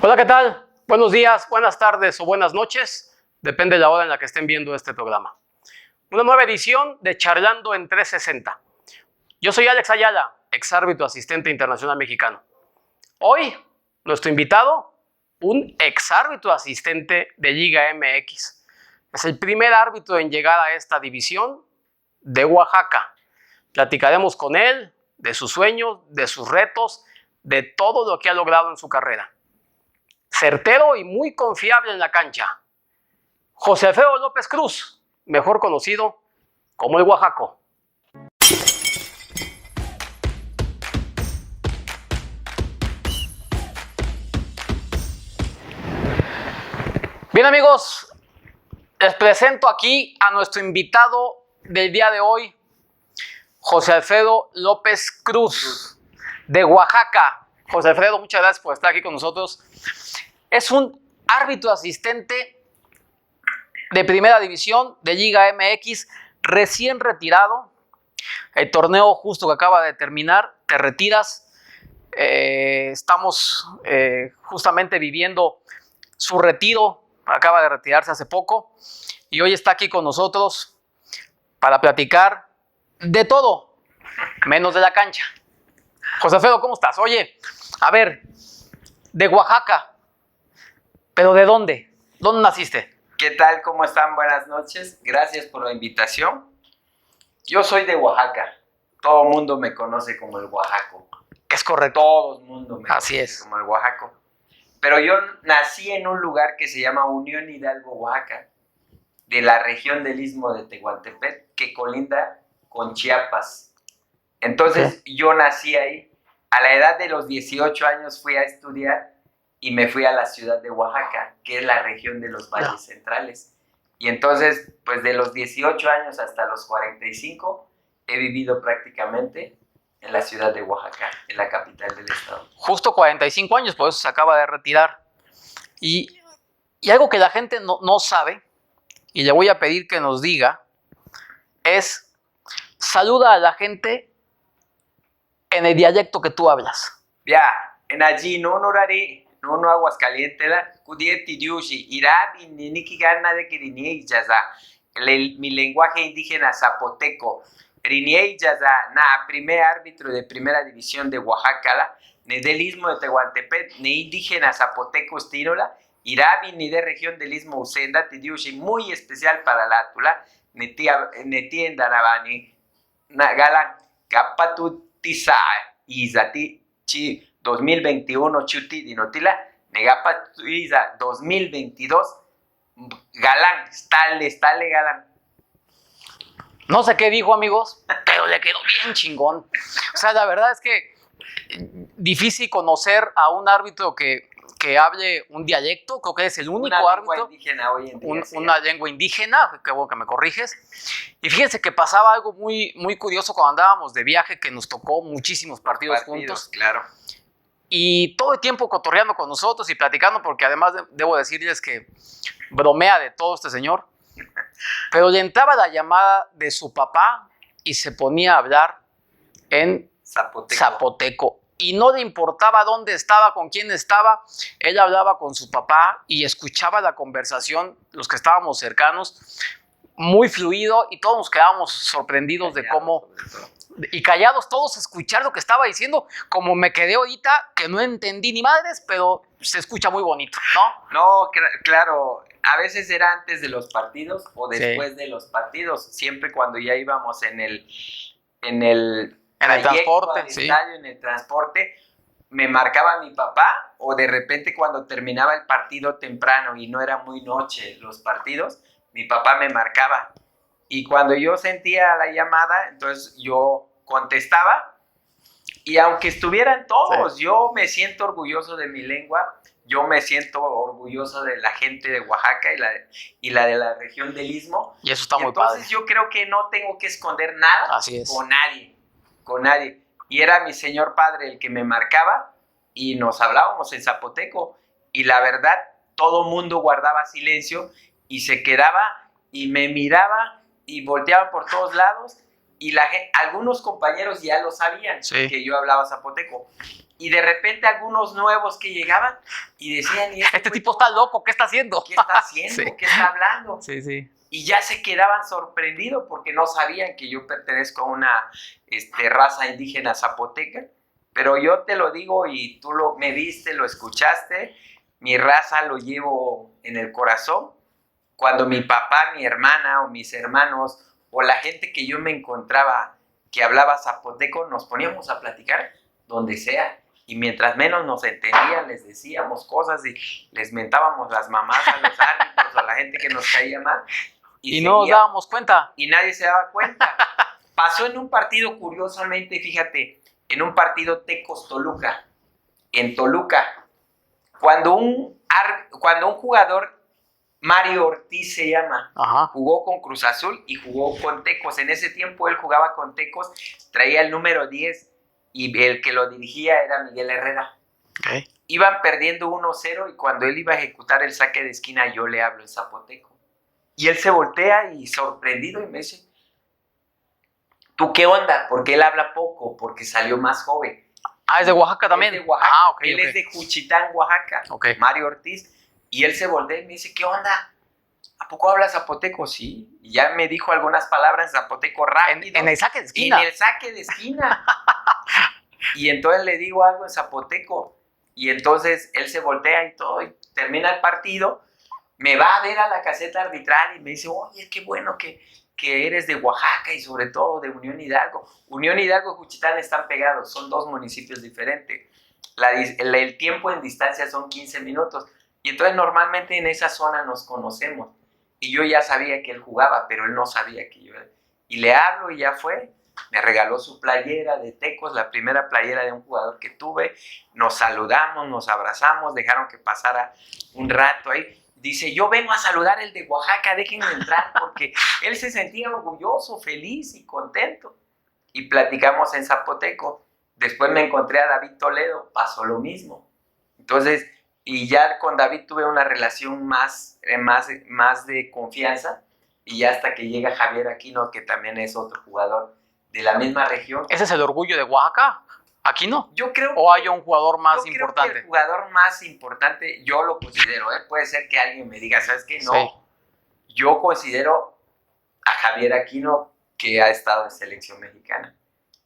Hola, ¿qué tal? Buenos días, buenas tardes o buenas noches, depende de la hora en la que estén viendo este programa. Una nueva edición de Charlando en 360. Yo soy Alex Ayala, exárbitro asistente internacional mexicano. Hoy, nuestro invitado, un exárbitro asistente de Liga MX. Es el primer árbitro en llegar a esta división de Oaxaca. Platicaremos con él de sus sueños, de sus retos, de todo lo que ha logrado en su carrera. Certero y muy confiable en la cancha. José Alfredo López Cruz, mejor conocido como el Oaxaco. Bien, amigos, les presento aquí a nuestro invitado del día de hoy, José Alfredo López Cruz, de Oaxaca. José Alfredo, muchas gracias por estar aquí con nosotros. Es un árbitro asistente de primera división de Liga MX, recién retirado. El torneo justo que acaba de terminar, te retiras. Estamos justamente viviendo su retiro, acaba de retirarse hace poco y hoy está aquí con nosotros para platicar de todo, menos de la cancha. José Alfredo, ¿cómo estás? Oye, a ver, de Oaxaca, ¿pero de dónde? ¿Dónde naciste? ¿Qué tal? ¿Cómo están? Buenas noches. Gracias por la invitación. Yo soy de Oaxaca. Todo el mundo me conoce como el Oaxaco. Es correcto. Todo el mundo me Así conoce es. como el Oaxaco. Pero yo nací en un lugar que se llama Unión Hidalgo, Oaxaca, de la región del Istmo de Tehuantepec, que colinda con Chiapas. Entonces, yo nací ahí. A la edad de los 18 años fui a estudiar y me fui a la ciudad de Oaxaca, que es la región de los valles centrales. Y entonces, pues de los 18 años hasta los 45, he vivido prácticamente en la ciudad de Oaxaca, en la capital del estado. Justo 45 años, por eso se acaba de retirar. Y algo que la gente no sabe, y le voy a pedir que nos diga, es saluda a la gente en el dialecto que tú hablas. Ya, en allí no honoraré, no Aguascalientes, la Cudieti Diushi, Irabi, Niki Gana de Kiriniei Yaza, mi lenguaje indígena zapoteco, Riniei Yaza, primer árbitro de primera división de Oaxaca, ne del Istmo de Tehuantepec, ne indígena zapoteco estínola, Irabi, ni de región del Istmo Usenda, Tidiushi, muy especial para la Atula, Neti en Darabani, Galan, Capatu Tisa, Izati, Chi, 2021, Chuti, Dinotila, Negapa, Iza, 2022, Galán, Stale, Galán. No sé qué dijo, amigos, pero le quedó bien chingón. O sea, la verdad es que difícil conocer a un árbitro que hable un dialecto. Creo que es el único árbitro. Indígena hoy en día, una lengua indígena, qué bueno que me corriges. Y fíjense que pasaba algo muy, muy curioso cuando andábamos de viaje, que nos tocó muchísimos partidos juntos. Claro. Y todo el tiempo cotorreando con nosotros y platicando, porque además debo decirles que bromea de todo este señor. Pero le entraba la llamada de su papá y se ponía a hablar en zapoteco. Y no le importaba dónde estaba, con quién estaba. Él hablaba con su papá y escuchaba la conversación, los que estábamos cercanos, muy fluido, y todos nos quedábamos sorprendidos de cómo, y callados todos, escuchar lo que estaba diciendo, como me quedé ahorita, que no entendí ni madres, pero se escucha muy bonito, ¿no? No, claro, a veces era antes de los partidos o después de los partidos, siempre cuando ya íbamos en el transporte, estadio, en el transporte, me marcaba mi papá, o de repente cuando terminaba el partido temprano y no era muy noche los partidos, mi papá me marcaba. Y cuando yo sentía la llamada, entonces yo contestaba, y aunque estuvieran todos, yo me siento orgulloso de mi lengua, yo me siento orgulloso de la gente de Oaxaca y la de la región del Istmo. Y eso está muy padre. Entonces yo creo que no tengo que esconder nada con nadie. Y era mi señor padre el que me marcaba y nos hablábamos en zapoteco. Y la verdad, todo mundo guardaba silencio y se quedaba y me miraba y volteaban por todos lados. Y algunos compañeros ya lo sabían, que yo hablaba zapoteco. Y de repente algunos nuevos que llegaban y decían, ¿y este tipo está loco, ¿qué está haciendo? ¿Qué está haciendo? Sí. ¿Qué está hablando? Sí, sí. Y ya se quedaban sorprendidos porque no sabían que yo pertenezco a una raza indígena zapoteca. Pero yo te lo digo y tú me viste, lo escuchaste. Mi raza lo llevo en el corazón. Cuando mi papá, mi hermana o mis hermanos o la gente que yo me encontraba que hablaba zapoteco, nos poníamos a platicar donde sea. Y mientras menos nos entendían, les decíamos cosas y les mentábamos las mamás a los árbitros o a la gente que nos caía mal. Y no nos dábamos cuenta. Y nadie se daba cuenta. Pasó en un partido, curiosamente, fíjate, en un partido Tecos-Toluca, en Toluca, cuando un jugador, Mario Ortiz se llama, Ajá. jugó con Cruz Azul y jugó con Tecos. En ese tiempo él jugaba con Tecos, traía el número 10 y el que lo dirigía era Miguel Herrera. Okay. Iban perdiendo 1-0 y cuando él iba a ejecutar el saque de esquina yo le hablo en zapoteco. Y él se voltea y sorprendido y me dice, ¿tú qué onda? Porque él habla poco, porque salió más joven. Ah, ¿es de Oaxaca también? Es de Oaxaca. Ah, ok. Él es de Juchitán, Oaxaca. Okay. Mario Ortiz. Y él se voltea y me dice, ¿qué onda? ¿A poco hablas zapoteco? Sí. Y ya me dijo algunas palabras en zapoteco rápido. En el saque de esquina. En el saque de esquina. Y entonces le digo algo en zapoteco. Y entonces él se voltea y todo, y termina el partido. Me va a ver a la caseta arbitral y me dice, oye, qué bueno que eres de Oaxaca y sobre todo de Unión Hidalgo. Unión Hidalgo y Juchitán están pegados, son dos municipios diferentes. El tiempo en distancia son 15 minutos. Y entonces normalmente en esa zona nos conocemos. Y yo ya sabía que él jugaba, pero él no sabía que yo era. Y le hablo y ya fue. Me regaló su playera de Tecos, la primera playera de un jugador que tuve. Nos saludamos, nos abrazamos, dejaron que pasara un rato ahí. Dice, yo vengo a saludar el de Oaxaca, déjenme entrar, porque él se sentía orgulloso, feliz y contento. Y platicamos en zapoteco. Después me encontré a David Toledo, pasó lo mismo. Entonces, y ya con David tuve una relación más de confianza, y ya hasta que llega Javier Aquino, que también es otro jugador de la misma región. ¿Ese es el orgullo de Oaxaca? ¿Aquí no? Yo creo ¿O hay un jugador más importante? Creo que el jugador más importante, yo lo considero, puede ser que alguien me diga, ¿sabes qué? No, sí. Yo considero a Javier Aquino, que ha estado en selección mexicana,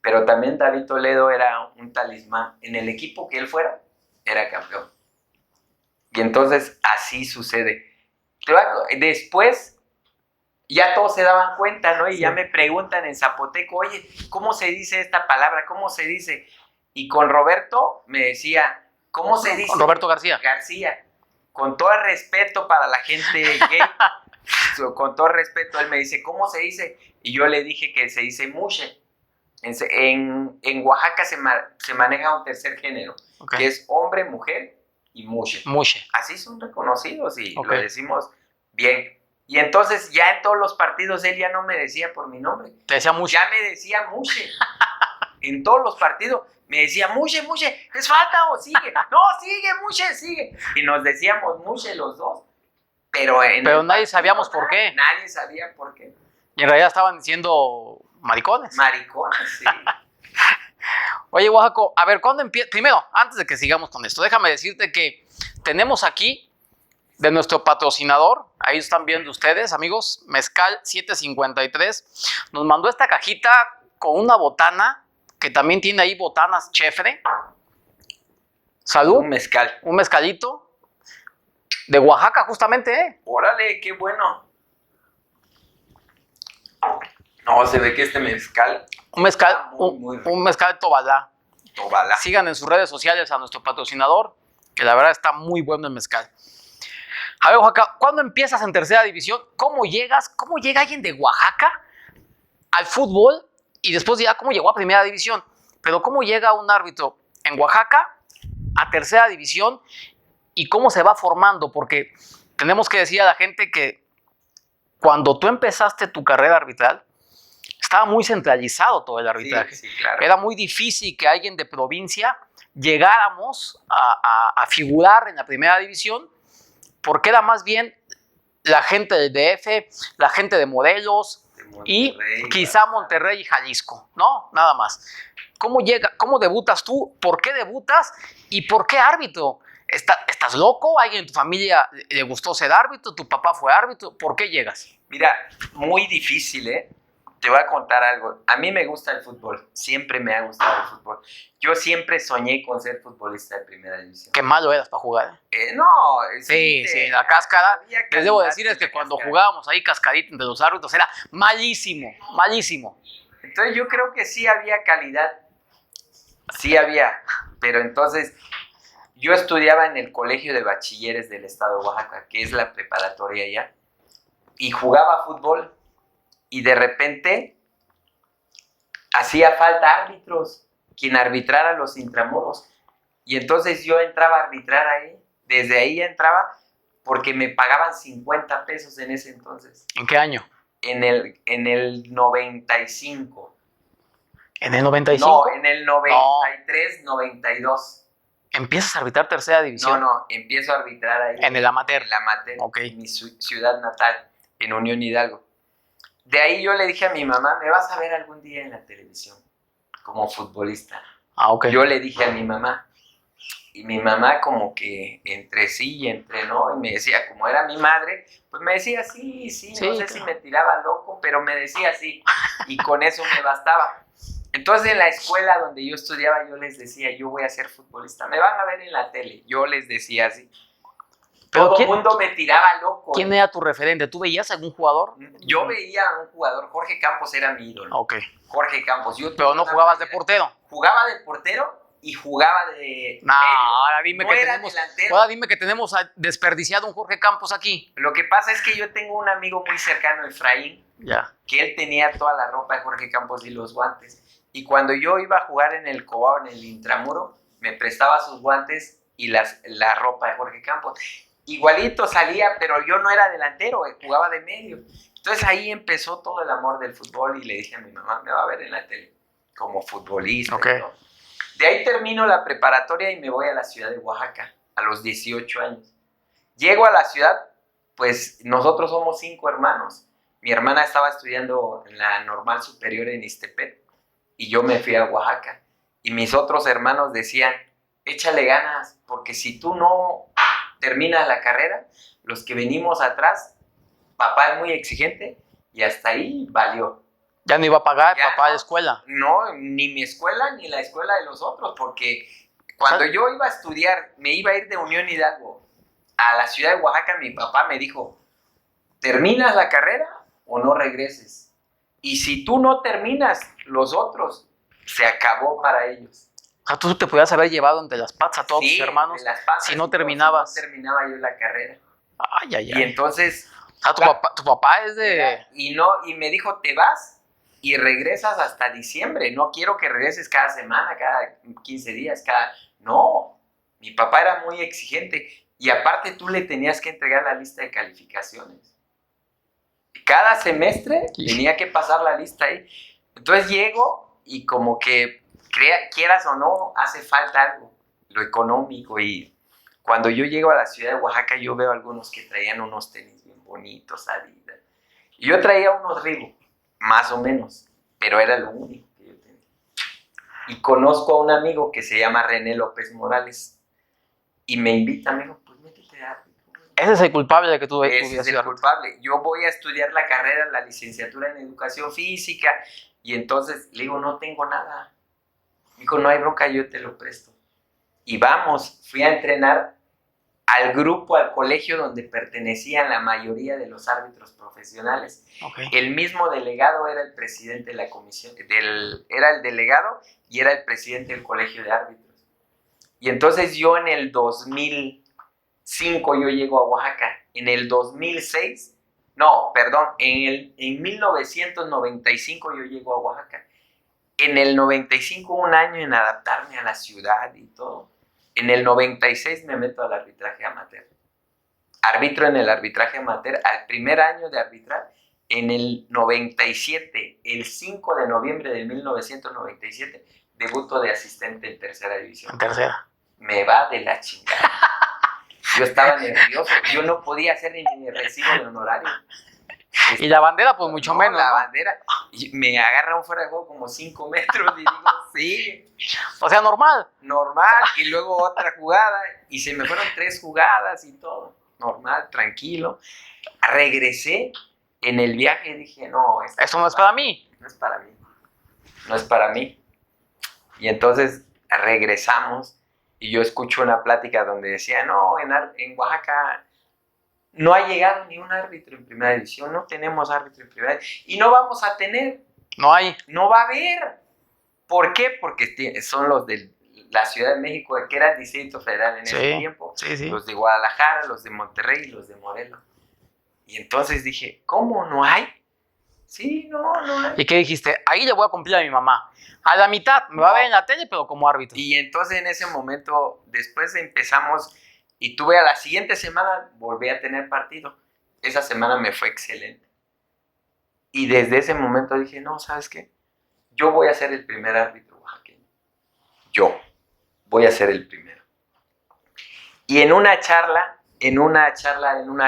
pero también David Toledo era un talismán. En el equipo que él fuera, era campeón. Y entonces así sucede. Después ya todos se daban cuenta, ¿no? Y sí. Ya me preguntan en zapoteco, oye, ¿cómo se dice esta palabra? ¿Cómo se dice? Y con Roberto me decía, ¿cómo se dice? Con Roberto García. García. Con todo el respeto para la gente gay, con todo el respeto, él me dice, ¿cómo se dice? Y yo le dije que se dice mushe. En Oaxaca se maneja un tercer género, okay, que es hombre, mujer y mushe. Mushe. Así son reconocidos y okay, lo decimos bien. Y entonces ya en todos los partidos él ya no me decía por mi nombre. Te decía mushe. Ya me decía mushe. En todos los partidos me decía, mushe, mushe, ¿es falta o sigue? No, sigue, mushe, sigue. Y nos decíamos mushe los dos. Pero nadie sabíamos por qué. Nadie sabía por qué. Y en realidad estaban diciendo maricones. Maricones, sí. Oye, Oaxaco, a ver, ¿cuándo empieza? Primero, antes de que sigamos con esto, déjame decirte que tenemos aquí de nuestro patrocinador, ahí están viendo ustedes, amigos, Mezcal 753, nos mandó esta cajita con una botana, que también tiene ahí botanas chefre. Salud. Un mezcal. Un mezcalito. De Oaxaca, justamente, ¿eh? Órale, qué bueno. No, se ve que este mezcal... Un mezcal, un mezcal Tobalá. Tobalá. Sigan en sus redes sociales a nuestro patrocinador, que la verdad está muy bueno el mezcal. A ver, Oaxaca, ¿cuándo empiezas en tercera división? ¿Cómo llegas? ¿Cómo llega alguien de Oaxaca al fútbol? Y después ya cómo llegó a primera división. Pero ¿cómo llega un árbitro en Oaxaca a tercera división? Y cómo se va formando, porque tenemos que decir a la gente que cuando tú empezaste tu carrera arbitral, estaba muy centralizado todo el arbitraje. Sí, claro. Era muy difícil que alguien de provincia llegáramos a figurar en la primera división, porque era más bien la gente del DF, la gente de Morelos, y Monterrey, quizá Monterrey y Jalisco, ¿no? Nada más. ¿Cómo debutas tú? ¿Por qué debutas? ¿Y por qué árbitro? ¿Estás loco? ¿Alguien en tu familia le gustó ser árbitro? ¿Tu papá fue árbitro? ¿Por qué llegas? Mira, muy difícil, ¿eh? Te voy a contar algo. A mí me gusta el fútbol. Siempre me ha gustado el fútbol. Yo siempre soñé con ser futbolista de primera división. Qué malo eras para jugar. No, Sí, la cáscara. había Les debo calidad decirles en la que cuando cáscara. jugábamos ahí cascarita entre los árbitros era malísimo, malísimo. Entonces yo creo que sí había calidad. Sí había. Pero entonces yo estudiaba en el Colegio de Bachilleres del Estado de Oaxaca, que es la preparatoria allá, y jugaba fútbol. Y de repente hacía falta árbitros, quien arbitrara los intramuros. Y entonces yo entraba a arbitrar ahí. Desde ahí ya entraba porque me pagaban 50 pesos en ese entonces. ¿En qué año? En el 95. ¿En el 95? No, en el 93, 92. ¿Empiezas a arbitrar tercera división? No, empiezo a arbitrar ahí. En el amateur. En el amateur, Okay. en mi ciudad natal, en Unión Hidalgo. De ahí yo le dije a mi mamá, me vas a ver algún día en la televisión como futbolista. Ok. Yo le dije a mi mamá, y mi mamá como que entre sí y entre no, y me decía, como era mi madre, pues me decía sí, no sé si me tiraba loco, pero me decía sí, y con eso me bastaba. Entonces en la escuela donde yo estudiaba, yo les decía, yo voy a ser futbolista, me van a ver en la tele, yo les decía así. Pero Todo el mundo me tiraba loco. ¿Quién era tu referente? ¿Tú veías algún jugador? Yo veía a un jugador, Jorge Campos era mi ídolo. Ok. Jorge Campos. Pero no jugabas de portero. Jugaba de portero y jugaba de No, medio. ahora dime No que era tenemos, delantero. ahora dime que tenemos desperdiciado un Jorge Campos aquí. Lo que pasa es que yo tengo un amigo muy cercano, Efraín, Ya. que él tenía toda la ropa de Jorge Campos y los guantes. Y cuando yo iba a jugar en el Cobao, en el intramuro, me prestaba sus guantes y la ropa de Jorge Campos. Igualito salía, pero yo no era delantero, jugaba de medio. Entonces ahí empezó todo el amor del fútbol y le dije a mi mamá, me va a ver en la tele como futbolista. Okay. Y todo. De ahí termino la preparatoria y me voy a la ciudad de Oaxaca a los 18 años. Llego a la ciudad, pues nosotros somos 5 hermanos. Mi hermana estaba estudiando en la normal superior en Ixtepec y yo me fui a Oaxaca. Y mis otros hermanos decían, échale ganas, porque si tú no terminas la carrera, los que venimos atrás, papá es muy exigente y hasta ahí valió. Ya no iba a pagar Ya papá no. de escuela. No, ni mi escuela ni la escuela de los otros, porque cuando yo iba a estudiar, me iba a ir de Unión Hidalgo a la ciudad de Oaxaca, mi papá me dijo, ¿terminas la carrera o no regreses? Y si tú no terminas, los otros, se acabó para ellos. O sea, tú te podías haber llevado entre las patas a todos tus hermanos de las patas, si no terminabas. Si no terminaba yo la carrera. Ay, ay, Y ay. entonces... O sea, tu papá es de... Y me dijo, te vas y regresas hasta diciembre. No quiero que regreses cada semana, cada 15 días, No, mi papá era muy exigente. Y aparte tú le tenías que entregar la lista de calificaciones. Cada semestre tenía que pasar la lista ahí. Entonces llego y como que, quieras o no, hace falta algo, lo económico. Y cuando yo llego a la ciudad de Oaxaca, yo veo algunos que traían unos tenis bien bonitos, Adidas. Y yo traía unos Reebok, más o menos, pero era lo único que yo tenía. Y conozco a un amigo que se llama René López Morales y me invita, me dijo, pues métete a árbitro. Ese es el culpable de que tú Ese es el culpable. Yo voy a estudiar la carrera, la licenciatura en educación física, y entonces le digo, no tengo nada. Me dijo, no hay bronca, yo te lo presto. Y vamos, fui a entrenar al grupo, al colegio donde pertenecían la mayoría de los árbitros profesionales. Okay. El mismo delegado era el presidente de la comisión, era el delegado y era el presidente del colegio de árbitros. Y entonces yo en el 2005 yo llego a Oaxaca. En el 2006, en 1995 yo llego a Oaxaca. En el 95 un año en adaptarme a la ciudad y todo. En el 96 me meto al arbitraje amateur. Arbitro en el arbitraje amateur al primer año de arbitrar. En el 97, el 5 de noviembre de 1997, debuto de asistente en tercera división. En tercera. Me va de la chingada. Yo estaba nervioso. Yo no podía hacer ni mi recibo de honorario. Y la bandera, pues mucho No, menos, la ¿no? bandera. Y me agarra un fuera de juego como 5 metros y digo, sí, O sea, normal. normal. Y luego otra jugada y se me fueron 3 jugadas y todo. Normal, tranquilo. Regresé en el viaje y dije, no, Eso no es para mí. no es para mí. No es para mí. Y entonces regresamos y yo escucho una plática donde decía, no, en Oaxaca no ha llegado ni un árbitro en primera división, no tenemos árbitro en primera división y no vamos a tener, No hay. no va a haber. ¿Por qué? Porque son los de la Ciudad de México, que era el Distrito Federal en ese tiempo, Sí. los de Guadalajara, los de Monterrey y los de Morelos. Y entonces dije, ¿cómo no hay? Sí, no hay. ¿Y qué dijiste? Ahí le voy a cumplir a mi mamá. A la mitad, me va a ver en la tele, pero como árbitro. Y entonces en ese momento, después empezamos y tuve a la siguiente semana, volví a tener partido. Esa semana me fue excelente. Y desde ese momento dije, no, ¿sabes qué? Yo voy a ser el primer árbitro oaxaqueño. Yo voy a ser el primero. Y en una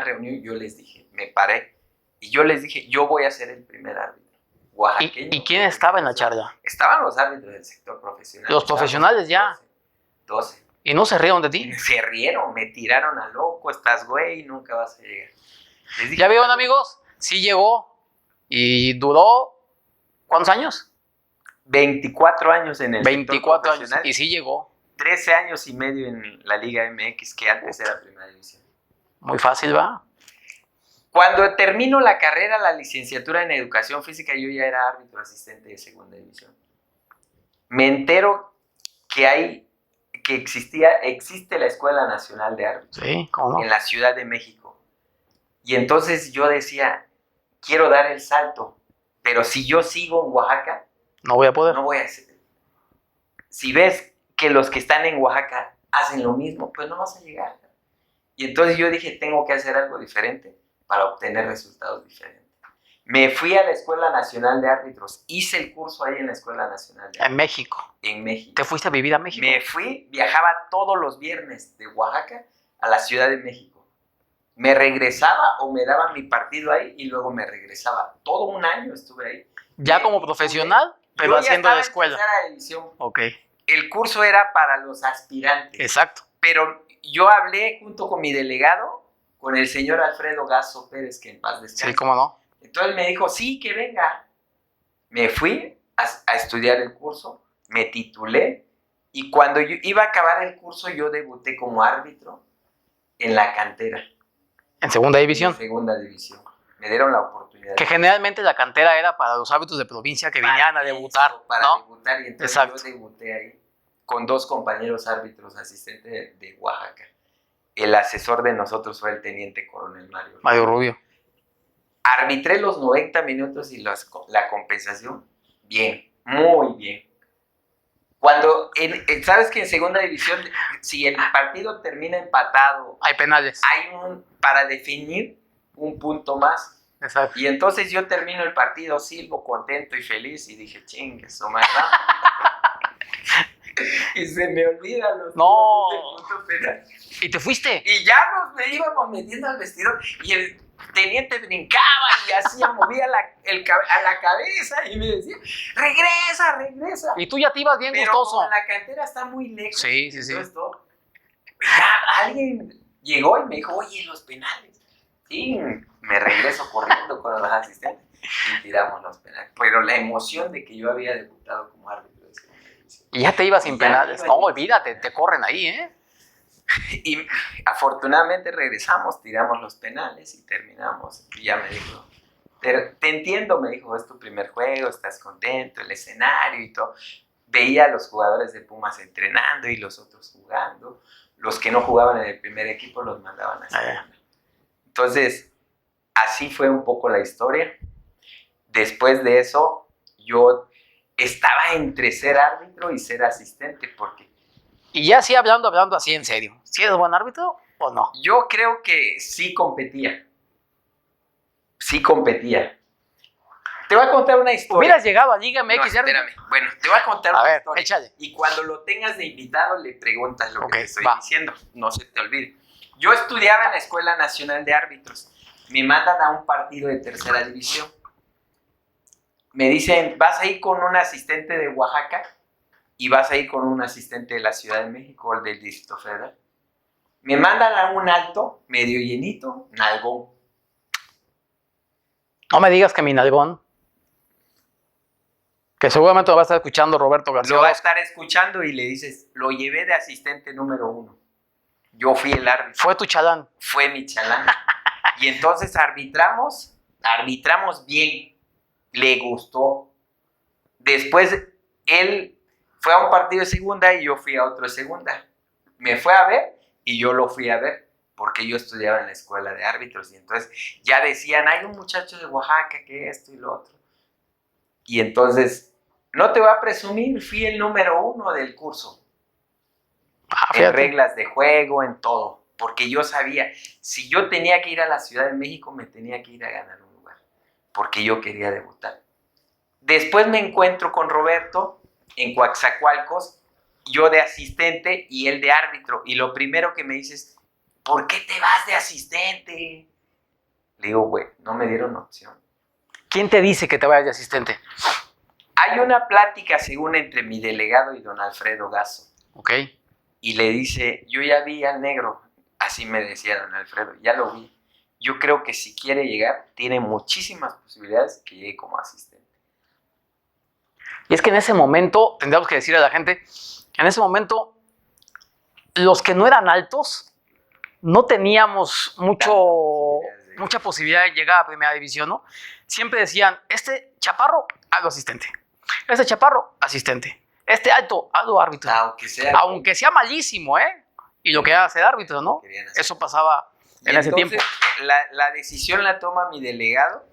reunión, yo les dije, me paré, y yo les dije, yo voy a ser el primer árbitro oaxaqueño. ¿Y quién estaba en la charla? Estaban los árbitros del sector profesional. Los profesionales ya. 12. ¿Y no se rieron de ti? Se rieron, me tiraron a loco, estás güey, nunca vas a llegar. Les dije, ¿Ya vieron, amigos? Sí llegó y duró, ¿cuántos años? 24 años en el 24 sector años. profesional, Y sí llegó. 13 años y medio en la Liga MX, que antes era Primera División. Muy fácil, ¿va? Cuando termino la carrera, la licenciatura en Educación Física, yo ya era árbitro asistente de Segunda División. Me entero que existe la Escuela Nacional de Árbitros Sí, ¿cómo no? en la Ciudad de México. Y entonces yo decía, quiero dar el salto, pero si yo sigo en Oaxaca, No voy a poder. no voy a hacer. Si ves que los que están en Oaxaca hacen lo mismo, pues no vas a llegar. Y entonces yo dije, tengo que hacer algo diferente para obtener resultados diferentes. Me fui a la Escuela Nacional de Árbitros, hice el curso ahí en la Escuela Nacional de En Árbitros, México. en México. ¿Te fuiste a vivir a México? Me fui, viajaba todos los viernes de Oaxaca a la Ciudad de México. Me regresaba o me daban mi partido ahí y luego me regresaba. Todo un año estuve ahí. Ya como profesional, pero Yo haciendo ya la estaba en escuela. tercera división. Ok, El curso era para los aspirantes. exacto. Pero yo hablé junto con mi delegado, con el señor Alfredo Gasso Pérez, que en paz descanse. Sí, cómo no. Entonces me dijo, sí, que venga. Me fui a estudiar el curso, me titulé, y cuando yo iba a acabar el curso, yo debuté como árbitro en la cantera. En segunda división. En segunda división. Me dieron la oportunidad. Que generalmente la cantera era para los árbitros de provincia que vinieran a debutar, Para ¿no? debutar, y entonces Exacto. yo debuté ahí con 2 compañeros árbitros asistentes de Oaxaca. El asesor de nosotros fue el teniente coronel Mario Rubio. Arbitré los 90 minutos y la compensación, bien, muy bien. Sabes que en segunda división, si el partido termina empatado, Hay penales. hay para definir un punto más. Exacto. Y entonces yo termino el partido, silbo contento y feliz y dije, chingue, eso me y se me olvidan los No. puntos penal. ¿Y te fuiste? Y ya nos íbamos metiendo al vestidor y el teniente brincaba y hacía, movía a la cabeza y me decía, regresa. Y tú ya te ibas bien Pero gustoso. como la cantera está muy lejos. Sí. Entonces, ya alguien llegó y me dijo, oye, los penales. Y me regreso corriendo con los asistentes y tiramos los penales. Pero la emoción de que yo había debutado como árbitro. Y ya te ibas sin Ya penales. iba No, yo. olvídate, te corren ahí, ¿eh? Y afortunadamente regresamos, tiramos los penales y terminamos. Y ya me dijo, te entiendo, me dijo, es tu primer juego, estás contento, el escenario y todo. Veía a los jugadores de Pumas entrenando y los otros jugando. Los que no jugaban en el primer equipo los mandaban a segunda. Entonces, así fue un poco la historia. Después de eso, yo estaba entre ser árbitro y ser asistente, porque Y ya sí hablando así en serio. ¿Sí eres buen árbitro o no? yo creo que sí competía. Sí competía. Te voy a contar una historia. Hubieras llegado a Liga MX. No, espérame. Bueno, te voy a contar A una ver, historia. échale. Y cuando lo tengas de invitado, le preguntas lo Ok, que te estoy va. diciendo. No se te olvide. Yo estudiaba en la Escuela Nacional de Árbitros. me mandan a un partido de tercera división. Me dicen, vas a ir con un asistente de Oaxaca y vas a ir con un asistente de la Ciudad de México o el del Distrito Federal. Me mandan a un alto, medio llenito, nalgón. No me digas que mi nalgón, que seguramente lo va a estar escuchando Roberto García. Lo va a estar escuchando y le dices, lo llevé de asistente número 1. Yo fui el árbitro. Fue tu chalán. Fue mi chalán. Y entonces arbitramos bien. Le gustó. Después él fue a un partido de segunda y yo fui a otro de segunda. Me fue a ver y yo lo fui a ver porque yo estudiaba en la escuela de árbitros y entonces ya decían, hay un muchacho de Oaxaca que esto y lo otro. Y entonces, no te voy a presumir, fui el número 1 del curso. En reglas de juego, en todo. Porque yo sabía, si yo tenía que ir a la Ciudad de México, me tenía que ir a ganar un lugar. Porque yo quería debutar. Después me encuentro con Roberto en Coatzacoalcos, yo de asistente y él de árbitro. Y lo primero que me dice es, ¿por qué te vas de asistente? Le digo, güey, no me dieron opción. ¿Quién te dice que te vayas de asistente? Hay una plática, según, entre mi delegado y don Alfredo Gasso. Ok. Y le dice, yo ya vi al negro, así me decía don Alfredo, ya lo vi. Yo creo que si quiere llegar, tiene muchísimas posibilidades que llegue como asistente. Y es que en ese momento, tendríamos que decir a la gente, en ese momento, los que no eran altos, no teníamos mucha posibilidad de llegar a primera división, ¿no? Siempre decían, este chaparro, hazlo asistente. Este chaparro, asistente. Este alto, hazlo árbitro. Aunque sea malísimo, ¿eh? Y lo que era hacer árbitro, ¿no? Eso pasaba en ese tiempo. La decisión la toma mi delegado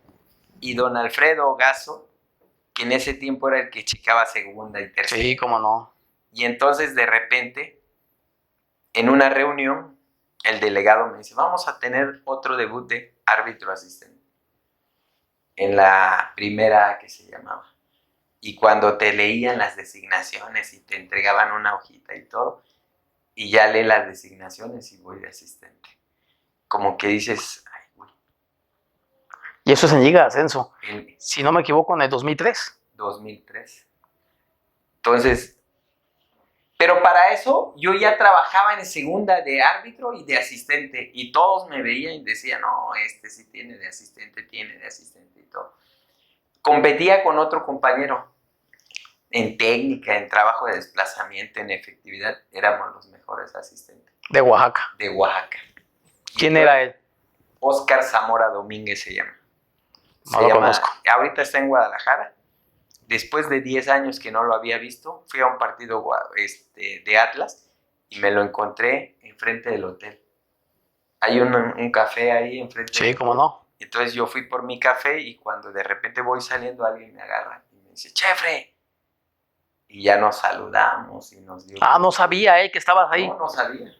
y don Alfredo Gasso, que en ese tiempo era el que checaba segunda y tercera. Sí, cómo no. Y entonces, de repente, en una reunión, el delegado me dice, vamos a tener otro debut de árbitro asistente. En la primera que se llamaba. Y cuando te leían las designaciones y te entregaban una hojita y todo, y ya lee las designaciones y voy de asistente. Como que dices, ay, güey. Y eso es en Liga de Ascenso. Si no me equivoco, en el 2003. 2003. Entonces, pero para eso yo ya trabajaba en segunda de árbitro y de asistente. Y todos me veían y decían, no, este sí tiene de asistente y todo. Competía con otro compañero en técnica, en trabajo de desplazamiento, en efectividad. Éramos los mejores asistentes. De Oaxaca. De Oaxaca. ¿Quién era él? Óscar Zamora Domínguez se llama. No lo conozco. Ahorita está en Guadalajara. Después de 10 años que no lo había visto, fui a un partido de Atlas y me lo encontré enfrente del hotel. Hay un café ahí enfrente. Sí, cómo no. Entonces yo fui por mi café y cuando de repente voy saliendo alguien me agarra y me dice, ¡Chefre! Y ya nos saludamos y nos dio... No sabía que estabas ahí. No sabía.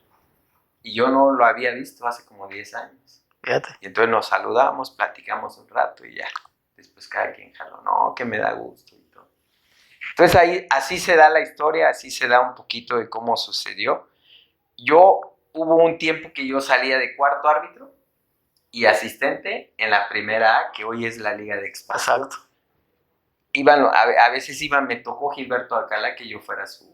Y yo no lo había visto hace como 10 años. Fíjate. Y entonces nos saludamos, platicamos un rato y ya. Después cada quien jaló, no, que me da gusto y todo. Entonces ahí, así se da la historia, así se da un poquito de cómo sucedió. Hubo un tiempo que yo salía de cuarto árbitro y asistente en la primera A, que hoy es la Liga de Expansión. Exacto. A veces me tocó Gilberto Alcalá que yo fuera su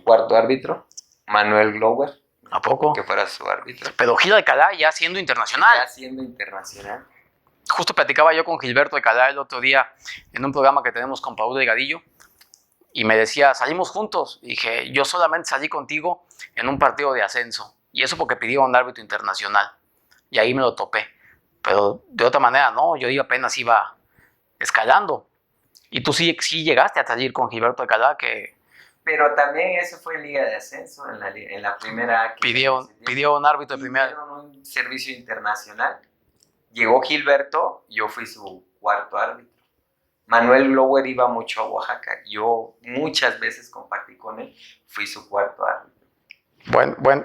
cuarto árbitro, Manuel Glover. ¿A poco? Que fuera su árbitro. Pero Gil Alcalá ya siendo internacional. Ya siendo internacional. Justo platicaba yo con Gilberto Alcalá el otro día en un programa que tenemos con Paul Delgadillo y me decía, salimos juntos. Y dije, yo solamente salí contigo en un partido de ascenso. Y eso porque pidió un árbitro internacional. Y ahí me lo topé. Pero de otra manera, no, yo apenas iba escalando. Y tú sí llegaste a salir con Gilberto Alcalá que... Pero también eso fue Liga de Ascenso, en la primera... Pidió un árbitro de primera... Pidieron un servicio internacional. Llegó Gilberto, yo fui su cuarto árbitro. Manuel Glover iba mucho a Oaxaca. Yo muchas veces compartí con él. Fui su cuarto árbitro.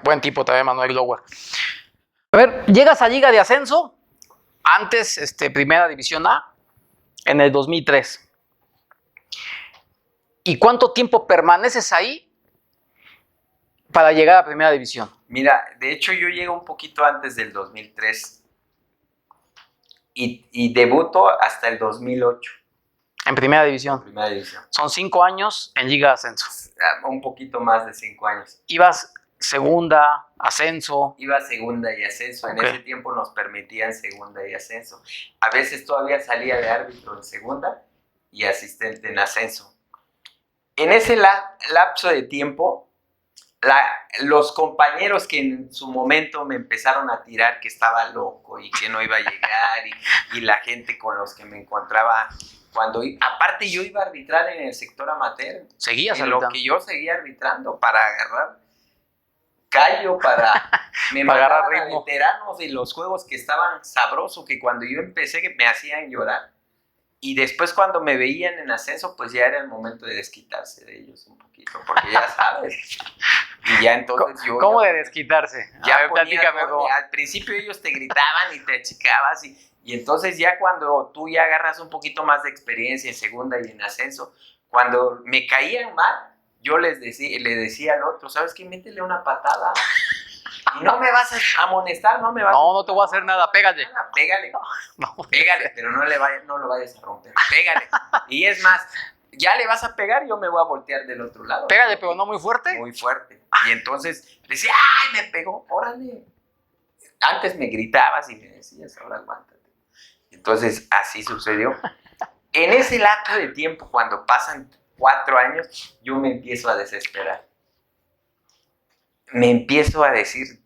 Buen tipo también Manuel Glover. A ver, llegas a Liga de Ascenso, antes Primera División A, en el 2003. ¿Y cuánto tiempo permaneces ahí para llegar a Primera División? Mira, de hecho yo llego un poquito antes del 2003. y debuto hasta el 2008, En primera división. primera división. Son 5 años en Liga de Ascenso. Un poquito más de 5 años. Ibas segunda, ascenso. Iba a segunda y ascenso. Ok. En ese tiempo nos permitían segunda y ascenso. A veces todavía salía de árbitro en segunda y asistente en ascenso. En ese lapso de tiempo, los compañeros que en su momento me empezaron a tirar que estaba loco y que no iba a llegar y la gente con los que me encontraba aparte yo iba a arbitrar en el sector amateur, Seguías en lo arbitrando. que yo seguía arbitrando para agarrar callo, me Para agarrar mandaban a ritmo. veteranos de los juegos que estaban sabrosos, que cuando yo empecé que me hacían llorar. Y después cuando me veían en ascenso, pues ya era el momento de desquitarse de ellos un poquito, porque ya sabes. Y ya entonces yo... ¿Cómo de desquitarse? Ya A ver, ponía platícame orden. cómo. Al principio ellos te gritaban y te achicabas y entonces ya cuando tú ya agarras un poquito más de experiencia en segunda y en ascenso, cuando me caían mal, yo le decía al otro, ¿sabes qué? Métele una patada. Y no me vas a amonestar, no me vas No te voy a hacer nada, pégale. Pégale. No. Pégale, pero no lo vayas a romper. Pégale. Y es más, ya le vas a pegar, yo me voy a voltear del otro lado. Pégale, pero no muy fuerte. Muy fuerte. Y entonces decía, ¡ay, me pegó! ¡Órale! Antes me gritabas y me decías, ahora aguántate. Entonces, así sucedió. En ese lapso de tiempo, cuando pasan 4 años, yo me empiezo a desesperar. Me empiezo a decir,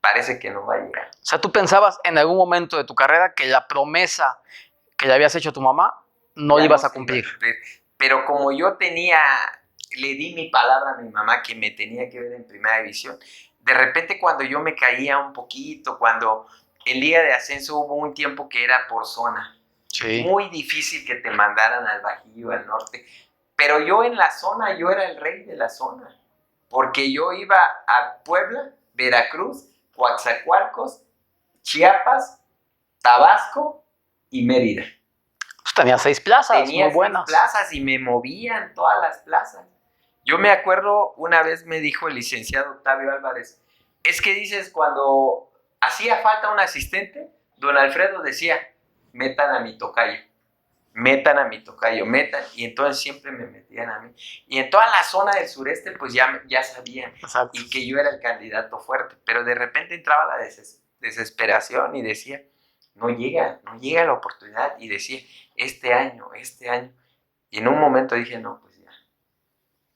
parece que no va a llegar. O sea, tú pensabas en algún momento de tu carrera que la promesa que le habías hecho a tu mamá no la Ya ibas no a se iba cumplir. Pero como yo le di mi palabra a mi mamá que me tenía que ver en primera división, de repente cuando yo me caía un poquito, cuando en Liga de Ascenso hubo un tiempo que era por zona, Sí. muy difícil que te mandaran al Bajío, al norte, pero yo en la zona, yo era el rey de la zona, porque yo iba a Puebla, Veracruz, Coatzacoalcos, Chiapas, Tabasco y Mérida. Pues tenía 6 plazas Tenía muy buenas. 6 plazas y me movían todas las plazas. Yo me acuerdo, una vez me dijo el licenciado Octavio Álvarez, es que dices, cuando hacía falta un asistente, don Alfredo decía, metan a mi tocayo, metan. Y entonces siempre me metían a mí. Y en toda la zona del sureste, pues ya sabían. Exacto. Y que yo era el candidato fuerte. Pero de repente entraba la desesperación y decía, no llega la oportunidad. Y decía, este año. Y en un momento dije, no, pues ya.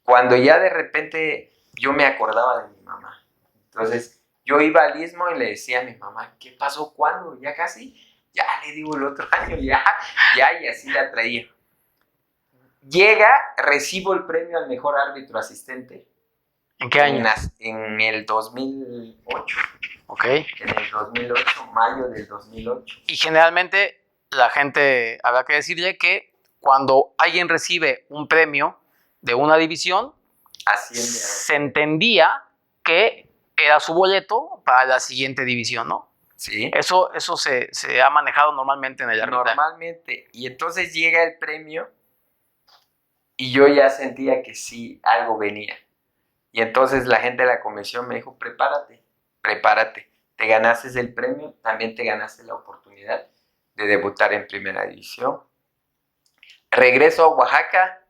Cuando ya de repente yo me acordaba de mi mamá. Entonces yo iba al Istmo y le decía a mi mamá, ¿qué pasó? ¿Cuándo? ¿Ya casi? Ya, le digo, el otro año, ya, y así la traía. Llega, recibo el premio al mejor árbitro asistente. ¿En qué año? En el 2008. Ok. En el 2008, mayo del 2008. Y generalmente la gente, habrá que decirle que cuando alguien recibe un premio de una división, Asciende se entendía que era su boleto para la siguiente división, ¿no? Sí. Eso se ha manejado normalmente en el arbitraje. Normalmente. Y entonces llega el premio y yo ya sentía que sí, algo venía. Y entonces la gente de la comisión me dijo, prepárate. Te ganaste el premio, también te ganaste la oportunidad de debutar en primera división. Regreso a Oaxaca,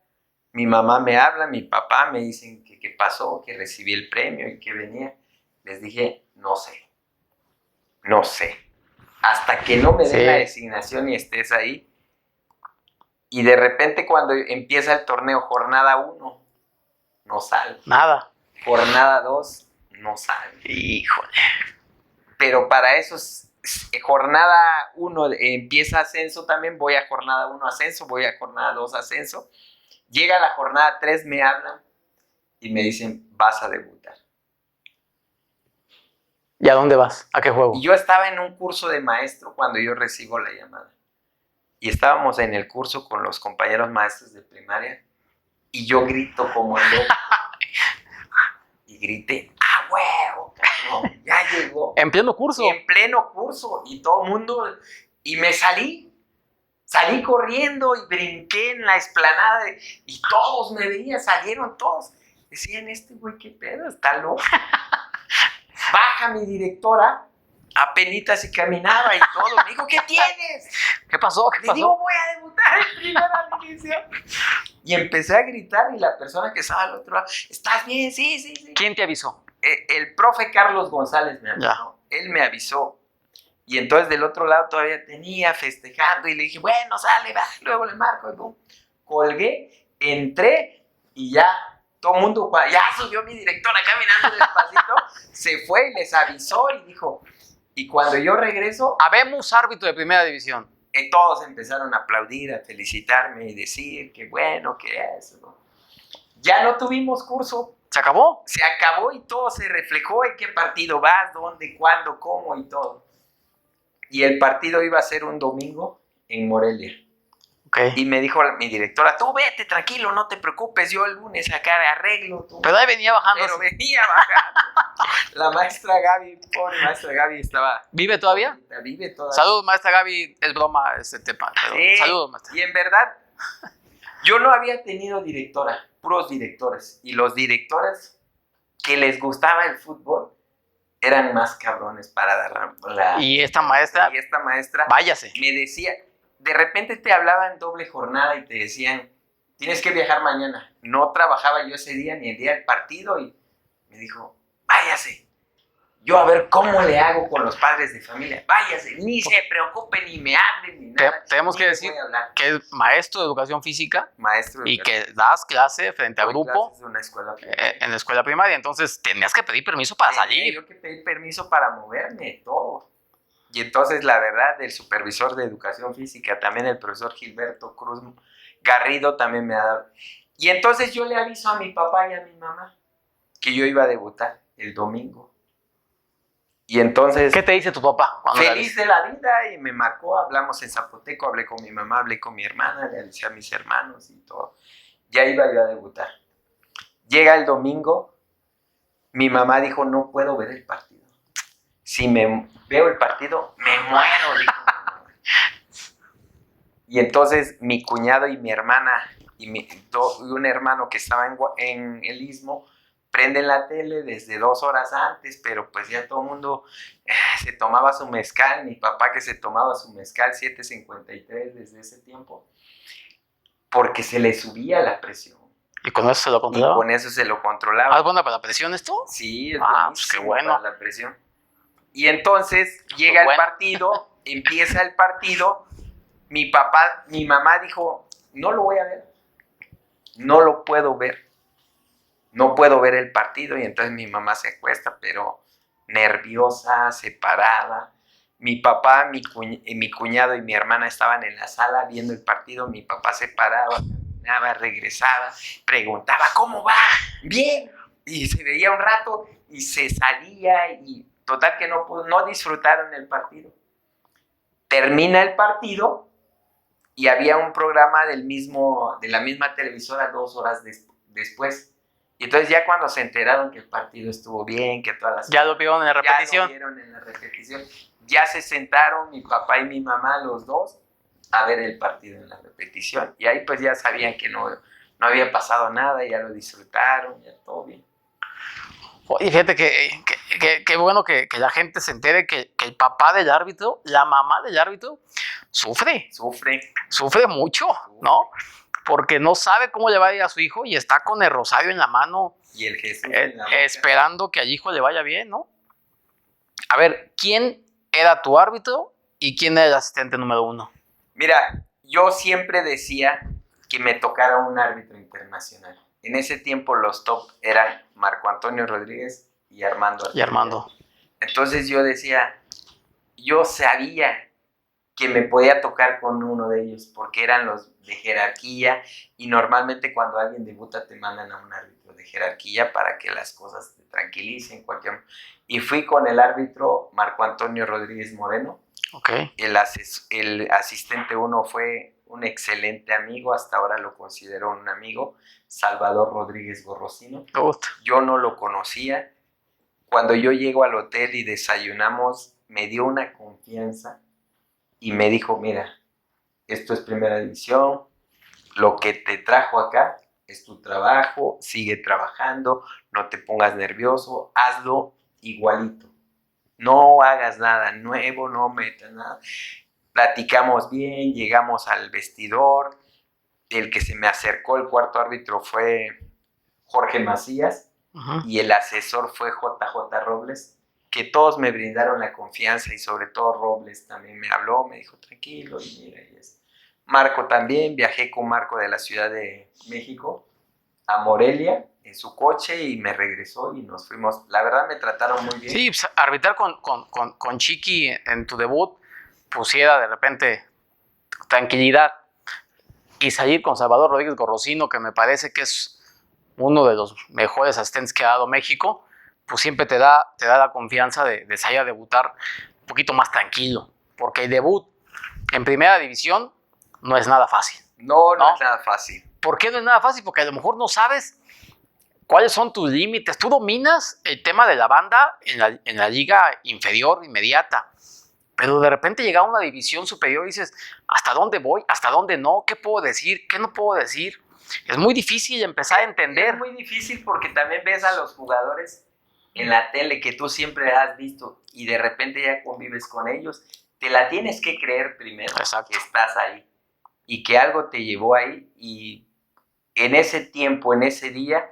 mi mamá me habla, mi papá me dicen que qué pasó, que recibí el premio y que venía. Les dije, no sé. Hasta que no me den la designación y estés ahí. Y de repente cuando empieza el torneo, jornada 1, no salgo. Nada. Jornada 2, no salgo. Híjole. Pero para eso, jornada 1 empieza ascenso también, voy a jornada 1 ascenso, voy a jornada 2 ascenso. Llega la jornada 3, me hablan y me dicen, vas a debutar. ¿Y a dónde vas? ¿A qué juego? Y yo estaba en un curso de maestro cuando yo recibo la llamada. Y estábamos en el curso con los compañeros maestros de primaria y yo grito como loco. Y grité, ¡ah, huevo, cabrón! Ya llegó. ¿En pleno curso? En pleno curso. Y todo el mundo... Y me salí corriendo y brinqué en la explanada y todos me veían, salieron todos. Decían, este güey, ¿qué pedo? Está loco. Baja mi directora apenitas y caminaba y todo. Me dijo, ¿qué tienes? ¿Qué pasó? ¿Qué Le pasó? digo, voy a debutar en primera división. Y empecé a gritar y la persona que estaba al otro lado, ¿estás bien? Sí, sí, sí. ¿Quién te avisó? El profe Carlos González me avisó. Ya. Él me avisó. Y entonces del otro lado todavía tenía festejando y le dije, bueno, sale, va, luego le marco. Y boom. Colgué, entré y ya todo el mundo, ya subió mi directora caminando despacito, se fue y les avisó y dijo, y cuando yo regreso, Habemos árbitro de primera división. todos empezaron a aplaudir, a felicitarme y decir que bueno, que eso, ¿no? Ya no tuvimos curso. ¿Se acabó? Se acabó y todo se reflejó en qué partido vas, dónde, cuándo, cómo y todo. Y el partido iba a ser un domingo en Morelia. Okay. Y me dijo mi directora, tú vete tranquilo, no te preocupes, yo el lunes acá arreglo. Tú. Pero ahí venía bajando. Pero venía bajando. La maestra Gaby, pobre maestra Gaby, estaba... ¿Vive todavía? Vive todavía. Saludos, maestra Gaby. Es broma este tema. Pero Sí, saludos, maestra. y en verdad, yo no había tenido directora, puros directores. Y los directores que les gustaba el fútbol eran más cabrones para dar la... Y esta maestra, váyase. Me decía, de repente te hablaban doble jornada y te decían, tienes que viajar mañana. No trabajaba yo ese día ni el día del partido y me dijo, váyase. Yo a ver cómo le hago con los padres de familia. Váyase, ni se preocupen, ni me hablen, ni nada. Tenemos que decir que es maestro de educación física. Maestro de y que das clase frente al grupo en la escuela en la escuela primaria. Entonces tenías que pedir permiso para salir. Yo que pedí permiso para moverme, todo. Y entonces la verdad, el supervisor de educación física, también el profesor Gilberto Cruz Garrido también me ha dado. Y entonces yo le aviso a mi papá y a mi mamá que yo iba a debutar el domingo. Y entonces... ¿Qué te dice tu papá? Feliz de la vida, y me marcó, hablamos en zapoteco, hablé con mi mamá, hablé con mi hermana, le avisé a mis hermanos y todo. Ya iba yo a debutar. Llega el domingo, mi mamá dijo, no puedo ver el partido. Si me veo el partido, me muero, dijo. Y entonces mi cuñado y mi hermana y un hermano que estaba en el Istmo prenden la tele desde 2 horas antes, pero pues ya todo el mundo se tomaba su mezcal. Mi papá que se tomaba su mezcal 7.53 desde ese tiempo, porque se le subía la presión. ¿Y con eso se lo controlaba? Y con eso se lo controlaba. ¿Es buena para la presión esto? Sí, es pues qué bueno. para la presión. Y entonces llega el partido, empieza el partido, mi mamá dijo, no lo voy a ver, no lo puedo ver. No puedo ver el partido. Y entonces mi mamá se acuesta, pero nerviosa, separada. Mi papá, mi cuñado y mi hermana estaban en la sala viendo el partido. Mi papá se paraba, regresaba, preguntaba, ¿cómo va? Bien. Y se veía un rato y se salía y total que no disfrutaron el partido. Termina el partido y había un programa de la misma televisora 2 horas después. Y entonces ya cuando se enteraron que el partido estuvo bien, que todas las... Ya lo vieron en la repetición. Ya lo vieron en la repetición. Ya se sentaron mi papá y mi mamá, los dos, a ver el partido en la repetición. Y ahí pues ya sabían que no había pasado nada, ya lo disfrutaron, ya todo bien. Oye, fíjate que bueno que la gente se entere que el papá del árbitro, la mamá del árbitro, sufre mucho, ¿no? Porque no sabe cómo le va a ir a su hijo y está con el rosario en la mano y el Jesús en la boca, esperando que al hijo le vaya bien, ¿no? A ver, ¿quién era tu árbitro y quién era el asistente número 1? Mira, yo siempre decía que me tocara un árbitro internacional. En ese tiempo los top eran Marco Antonio Rodríguez y Armando. Entonces yo decía, yo sabía que me podía tocar con uno de ellos, porque eran los de jerarquía, y normalmente cuando alguien debuta te mandan a un árbitro de jerarquía para que las cosas te tranquilicen. Y fui con el árbitro Marco Antonio Rodríguez Moreno. Okay. El asistente 1 fue un excelente amigo, hasta ahora lo considero un amigo, Salvador Rodríguez Gorrocino. Yo no lo conocía. Cuando yo llego al hotel y desayunamos, me dio una confianza y me dijo, mira, esto es primera división, lo que te trajo acá es tu trabajo, sigue trabajando, no te pongas nervioso, hazlo igualito. no hagas nada nuevo, no metas nada. Platicamos bien, llegamos al vestidor, el que se me acercó, el cuarto árbitro fue Jorge Macías, y el asesor fue JJ Robles, que todos me brindaron la confianza, y sobre todo Robles también me habló, me dijo tranquilo, y mira, y es. Marco también, viajé con Marco de la Ciudad de México a Morelia en su coche y me regresó y nos fuimos. La verdad me trataron muy bien. Sí, pues, arbitrar con Chiqui en tu debut pusiera de repente tranquilidad, y salir con Salvador Rodríguez Gorrocino, que me parece que es uno de los mejores asistentes que ha dado México, pues siempre te da la confianza de salir a debutar un poquito más tranquilo, porque el debut en primera división no es nada fácil. No es nada fácil. ¿Por qué no es nada fácil? Porque a lo mejor no sabes cuáles son tus límites. Tú dominas el tema de la banda en la liga inferior inmediata, pero de repente llega a una división superior y dices, ¿hasta dónde voy? ¿Hasta dónde no? ¿Qué puedo decir? ¿Qué no puedo decir? Es muy difícil empezar a entender. Es muy difícil porque también ves a los jugadores en la tele que tú siempre has visto y de repente ya convives con ellos. Te la tienes que creer primero. Exacto. Que estás ahí y que algo te llevó ahí, y en ese tiempo, en ese día,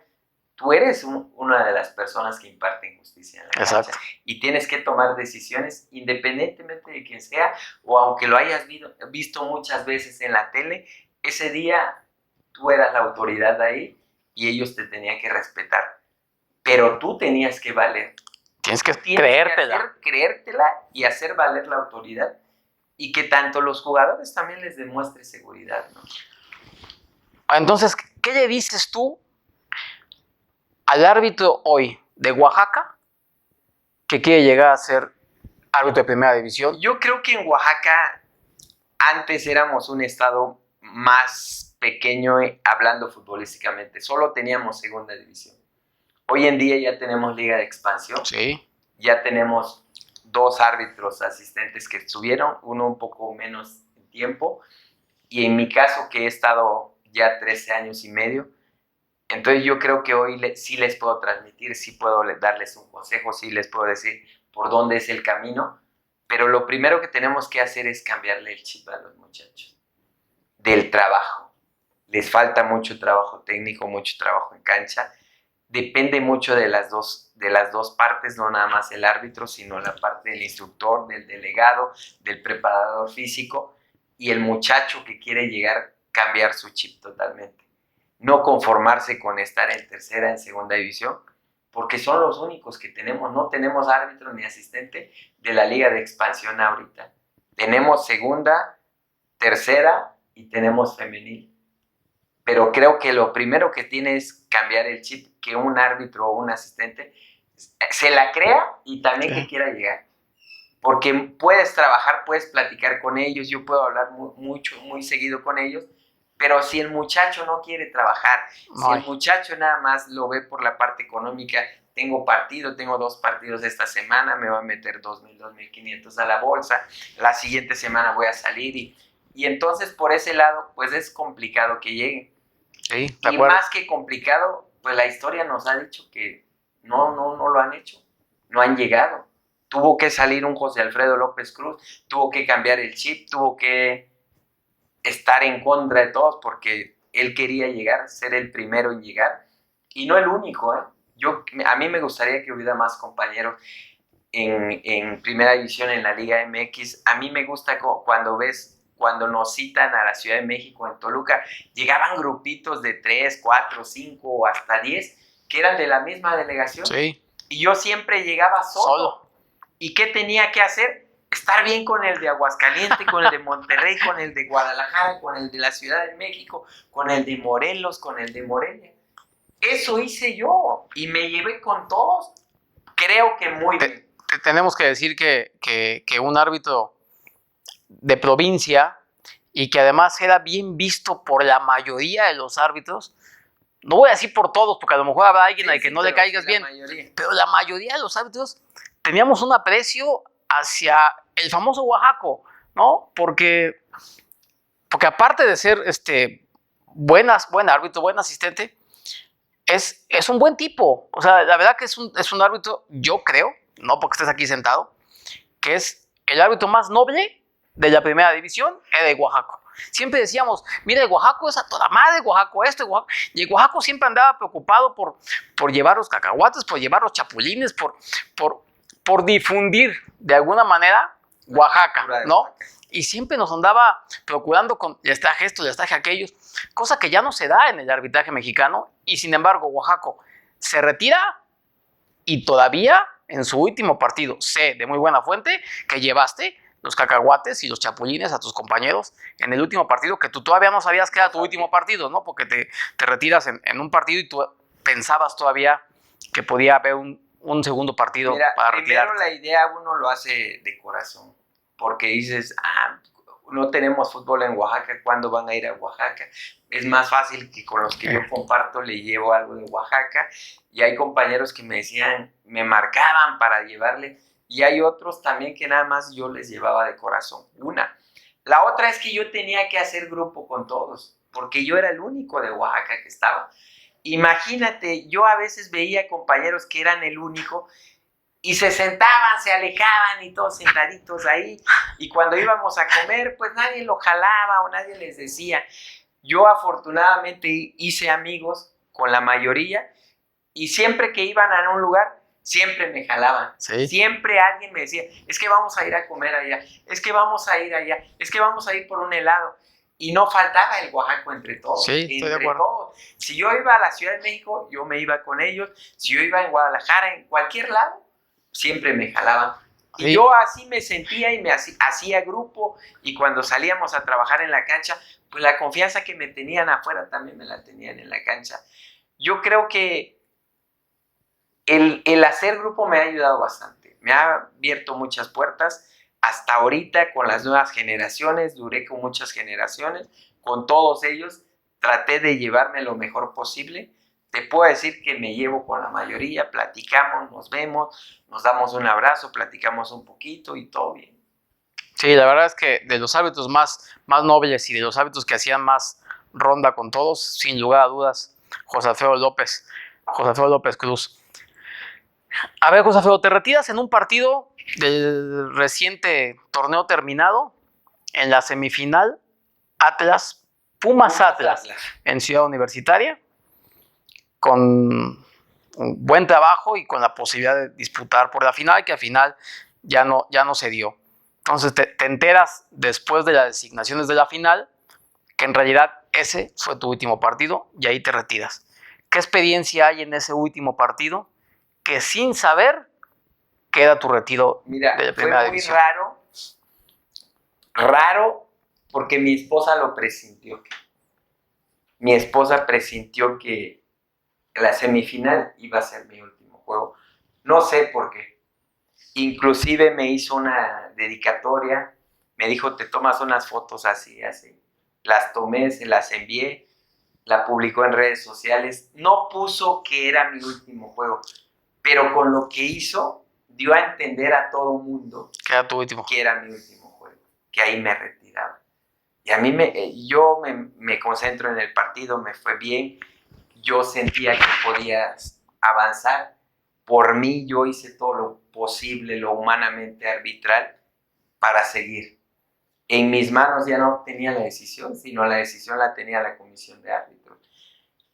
tú eres una de las personas que imparten justicia en la Exacto. cancha, y tienes que tomar decisiones independientemente de quién sea, o aunque lo hayas visto muchas veces en la tele. Ese día tú eras la autoridad ahí y ellos te tenían que respetar, pero tú tenías que valer. Tienes que creértela. Creértela y hacer valer la autoridad, y que tanto los jugadores también les demuestre seguridad, ¿no? Entonces, ¿qué le dices tú al árbitro hoy de Oaxaca que quiere llegar a ser árbitro de primera división? Yo creo que en Oaxaca antes éramos un estado más pequeño hablando futbolísticamente. Solo teníamos segunda división. Hoy en día ya tenemos liga de expansión. Sí. Ya tenemos 2 árbitros asistentes que subieron, uno un poco menos en tiempo. Y en mi caso, que he estado ya 13 años y medio, entonces yo creo que hoy sí les puedo transmitir, sí puedo darles un consejo, sí les puedo decir por dónde es el camino, pero lo primero que tenemos que hacer es cambiarle el chip a los muchachos del trabajo. Les falta mucho trabajo técnico, mucho trabajo en cancha. Depende mucho de las dos partes, no nada más el árbitro, sino la parte del instructor, del delegado, del preparador físico, y el muchacho que quiere llegar, cambiar su chip totalmente. No conformarse con estar en tercera, en segunda división, porque son los únicos que tenemos. No tenemos árbitro ni asistente de la liga de expansión ahorita. Tenemos segunda, tercera y tenemos femenil. Pero creo que lo primero que tiene es cambiar el chip, que un árbitro o un asistente se la crea y también que quiera llegar. Porque puedes trabajar, puedes platicar con ellos, yo puedo hablar muy seguido con ellos, pero si el muchacho no quiere trabajar, si el muchacho nada más lo ve por la parte económica, tengo 2 partidos esta semana, me va a meter 2,000, 2,500 a la bolsa, la siguiente semana voy a salir, y entonces por ese lado, pues es complicado que lleguen. Sí, y más que complicado, pues la historia nos ha dicho que no lo han hecho, no han llegado. Tuvo que salir un José Alfredo López Cruz, tuvo que cambiar el chip, tuvo que estar en contra de todos porque él quería llegar, ser el primero en llegar, y no el único, ¿eh? A mí me gustaría que hubiera más compañeros en primera división en la Liga MX. A mí me gusta cuando nos citan a la Ciudad de México, en Toluca, llegaban grupitos de 3, 4, 5 o hasta 10 que eran de la misma delegación. Sí. Y yo siempre llegaba solo. ¿Y qué tenía que hacer? Estar bien con el de Aguascalientes, con el de Monterrey, con el de Guadalajara, con el de la Ciudad de México, con el de Morelos, con el de Morelia. Eso hice yo y me llevé con todos. Creo que muy bien. Tenemos que decir que un árbitro de provincia, y que además era bien visto por la mayoría de los árbitros, no voy a decir por todos, porque a lo mejor habrá alguien al que no le caigas bien, pero la mayoría de los árbitros teníamos un aprecio hacia el famoso Oaxaco, ¿no? Porque aparte de ser buen árbitro, buen asistente, es un buen tipo. O sea, la verdad que es un árbitro, yo creo, no porque estés aquí sentado, que es el árbitro más noble de la primera división, era el Oaxaco. Siempre decíamos, mira, el Oaxaco es a toda madre, Oaxaco esto, el Oaxaco. Y el Oaxaco siempre andaba preocupado por llevar los cacahuates, por llevar los chapulines, por difundir de alguna manera Oaxaca, ¿no? Y siempre nos andaba procurando con les traje esto, les traje aquellos, cosa que ya no se da en el arbitraje mexicano. Y sin embargo, Oaxaco se retira y todavía en su último partido sé de muy buena fuente que llevaste los cacahuates y los chapulines a tus compañeros en el último partido, que tú todavía no sabías que era tu último partido, ¿no? Porque te retiras en un partido y tú pensabas todavía que podía haber un segundo partido. Mira, para primero retirarte. la idea uno lo hace de corazón, porque dices, no tenemos fútbol en Oaxaca, ¿cuándo van a ir a Oaxaca? Es más fácil que con los que yo comparto le llevo algo de Oaxaca, y hay compañeros que me decían, me marcaban para llevarle, y hay otros también que nada más yo les llevaba de corazón. Una. La otra es que yo tenía que hacer grupo con todos, porque yo era el único de Oaxaca que estaba. Imagínate, yo a veces veía compañeros que eran el único y se sentaban, se alejaban y todos sentaditos ahí. Y cuando íbamos a comer, pues nadie lo jalaba o nadie les decía. Yo afortunadamente hice amigos con la mayoría y siempre que iban a un lugar, siempre me jalaban. Sí. Siempre alguien me decía, es que vamos a ir a comer allá, es que vamos a ir allá, es que vamos a ir por un helado. Y no faltaba el Oaxaco entre todos. Sí, estoy de acuerdo. Todos. Si yo iba a la Ciudad de México, yo me iba con ellos. Si yo iba en Guadalajara, en cualquier lado, siempre me jalaban. Y yo así me sentía y me hacía grupo. Y cuando salíamos a trabajar en la cancha, pues la confianza que me tenían afuera también me la tenían en la cancha. Yo creo que el hacer grupo me ha ayudado bastante. Me ha abierto muchas puertas. Hasta ahorita con las nuevas generaciones, duré con muchas generaciones, con todos ellos traté de llevarme lo mejor posible. Te puedo decir que me llevo con la mayoría, platicamos, nos vemos, nos damos un abrazo, platicamos un poquito y todo bien. Sí, la verdad es que de los árbitros más nobles y de los árbitros que hacían más ronda con todos, sin lugar a dudas, José Alfredo López Cruz. A ver, José Alfredo, te retiras en un partido del reciente torneo terminado, en la semifinal Pumas Atlas, en Ciudad Universitaria, con un buen trabajo y con la posibilidad de disputar por la final, que al final ya no se dio. Entonces te enteras después de las designaciones de la final que en realidad ese fue tu último partido y ahí te retiras. ¿Qué experiencia hay en ese último partido que sin saber queda tu retiro de la primera división? Mira, fue muy raro porque mi esposa lo presintió. Mi esposa presintió que la semifinal iba a ser mi último juego. No sé por qué. Inclusive me hizo una dedicatoria, me dijo, te tomas unas fotos así. Las tomé, se las envié, la publicó en redes sociales. No puso que era mi último juego, pero con lo que hizo, dio a entender a todo el mundo que era tu último. Que era mi último juego, que ahí me retiraba. Y a mí yo me concentro en el partido, me fue bien, yo sentía que podía avanzar. Por mí yo hice todo lo posible, lo humanamente arbitral para seguir. En mis manos ya no tenía la decisión, sino la decisión la tenía la comisión de árbitros.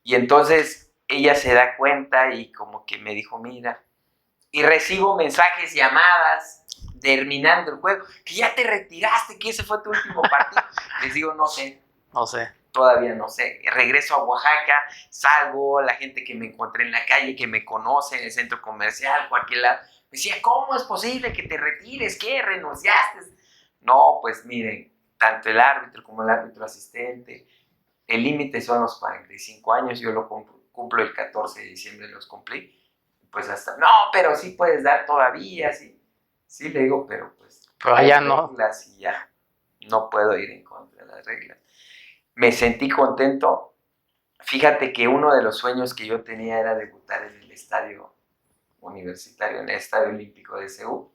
Y entonces ella se da cuenta y como que me dijo, mira, y recibo mensajes, llamadas, terminando el juego, que ya te retiraste, que ese fue tu último partido. Les digo, no sé. Todavía no sé. Regreso a Oaxaca, salgo, la gente que me encontré en la calle, que me conoce en el centro comercial, cualquier lado, me decía, ¿cómo es posible que te retires? ¿Qué? ¿Renunciaste? No, pues miren, tanto el árbitro como el árbitro asistente, el límite son los 45 años, yo lo cumplo el 14 de diciembre, los cumplí. Pues hasta, no, pero sí puedes dar todavía, sí le digo, pero pues allá no. Y ya, no puedo ir en contra de las reglas. Me sentí contento. Fíjate que uno de los sueños que yo tenía era debutar en el estadio universitario, en el Estadio Olímpico de Seúl,